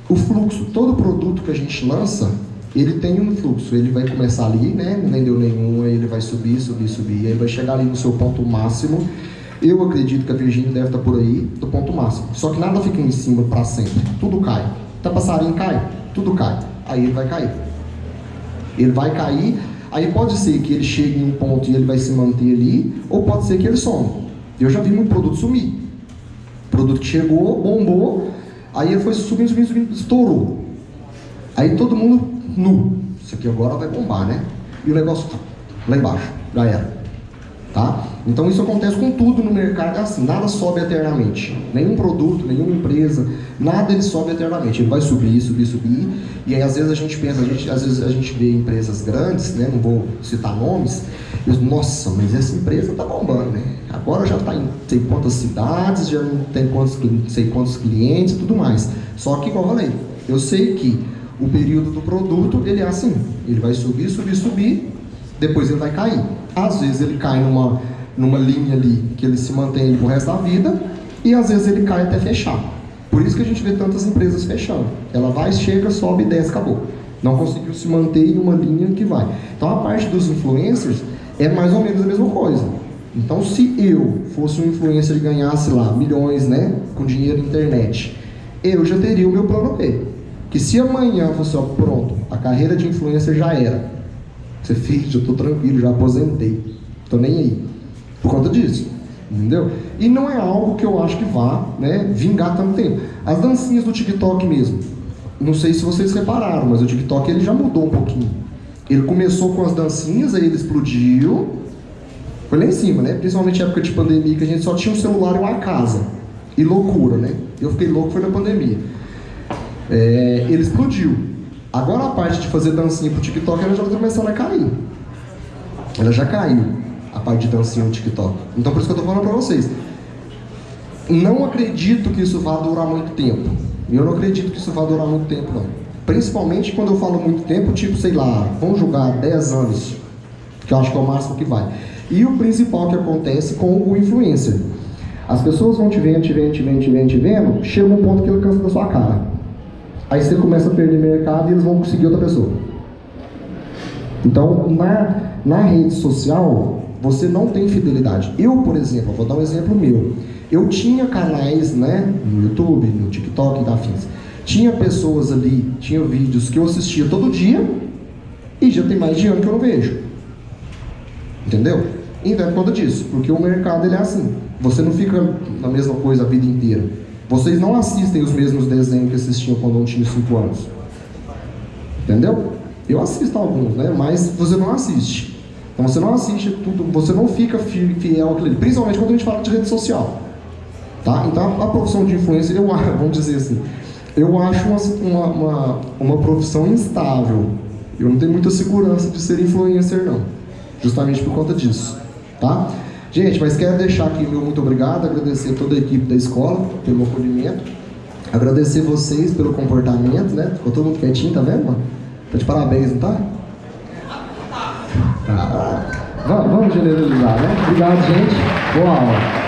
o fluxo. Todo produto que a gente lança, ele tem um fluxo. Ele vai começar ali, né? Não vendeu nenhum, aí ele vai subir, aí vai chegar ali no seu ponto máximo. Eu acredito que a Virgínia deve estar por aí, do ponto máximo. Só que nada fica em cima para sempre. Tudo cai. Até passarinho cai, tudo cai. Aí ele vai cair. Ele vai cair, aí pode ser que ele chegue em um ponto e ele vai se manter ali, ou pode ser que ele some. Eu já vi muito produto sumir. Produto que chegou, bombou, aí ele foi subindo, estourou. Aí todo mundo nu. Isso aqui agora vai bombar, né? E o negócio lá embaixo, já era. Tá? Então isso acontece com tudo no mercado, é assim, nada sobe eternamente. Nenhum produto, nenhuma empresa, nada ele sobe eternamente. Ele vai subir, e aí às vezes a gente pensa, às vezes a gente vê empresas grandes, né? Não vou citar nomes, e eu, nossa, mas essa empresa tá bombando, né? Agora já está em não sei quantas cidades, já não tem não sei quantos clientes e tudo mais. Só que, igual eu falei, eu sei que o período do produto, ele é assim, ele vai subir, depois ele vai cair. Às vezes ele cai numa linha ali, que ele se mantém pro resto da vida, e às vezes ele cai até fechar. Por isso que a gente vê tantas empresas fechando. Ela vai, chega, sobe, desce, acabou. Não conseguiu se manter em uma linha que vai. Então a parte dos influencers é mais ou menos a mesma coisa. Então se eu fosse um influencer e ganhasse lá milhões, né, com dinheiro na internet, eu já teria o meu plano B. Que se amanhã fosse, ó, pronto, a carreira de influencer já era. Você fez, eu tô tranquilo, já aposentei. Tô nem aí. Por conta disso. Entendeu? E não é algo que eu acho que vá, né, vingar tanto tempo. As dancinhas do TikTok mesmo. Não sei se vocês repararam, mas o TikTok ele já mudou um pouquinho. Ele começou com as dancinhas, aí ele explodiu. Foi lá em cima, né? Principalmente na época de pandemia, que a gente só tinha um celular e uma casa. E loucura, né? Eu fiquei louco, foi na pandemia. Ele explodiu. Agora a parte de fazer dancinha pro TikTok, ela já está começando a cair. Ela já caiu, a parte de dancinha no TikTok. Então por isso que eu estou falando para vocês. Não acredito que isso vá durar muito tempo. Eu não acredito que isso vá durar muito tempo, não. Principalmente quando eu falo muito tempo, tipo, sei lá, vamos julgar 10 anos. Que eu acho que é o máximo que vai. E o principal que acontece com o influencer. As pessoas vão te vendo, chega um ponto que ele cansa da sua cara. Aí você começa a perder mercado e eles vão conseguir outra pessoa. Então, na rede social, você não tem fidelidade. Eu, por exemplo, vou dar um exemplo meu. Eu tinha canais, né, no YouTube, no TikTok e afins. Tinha pessoas ali, tinha vídeos que eu assistia todo dia e já tem mais de ano que eu não vejo. Entendeu? Então é por conta disso, porque o mercado ele é assim. Você não fica na mesma coisa a vida inteira. Vocês não assistem os mesmos desenhos que assistiam quando eu tinha 5 anos. Entendeu? Eu assisto alguns, né? Mas você não assiste. Então você não assiste tudo, você não fica fiel àquilo ali. Principalmente quando a gente fala de rede social. Tá? Então a profissão de influencer, vamos dizer assim, eu acho uma profissão instável. Eu não tenho muita segurança de ser influencer, não. Justamente por conta disso. Tá? Gente, mas quero deixar aqui meu muito obrigado, agradecer toda a equipe da escola pelo acolhimento, agradecer vocês pelo comportamento, né? Ficou todo mundo quietinho, tá vendo, mano? Tá de parabéns, não tá? Tá. Vamos generalizar, né? Obrigado, gente. Boa aula.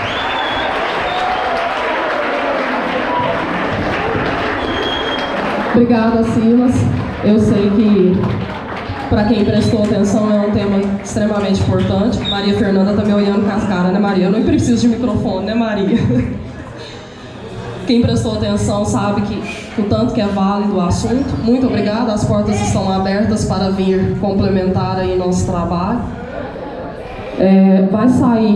Obrigada, Silas. Eu sei que, para quem prestou atenção, é um tema extremamente importante. Maria Fernanda tá me olhando com as caras, né, Maria? Eu não preciso de microfone, né, Maria? Quem prestou atenção sabe que o tanto que é válido o assunto. Muito obrigada. As portas estão abertas para vir complementar aí nosso trabalho. Vai sair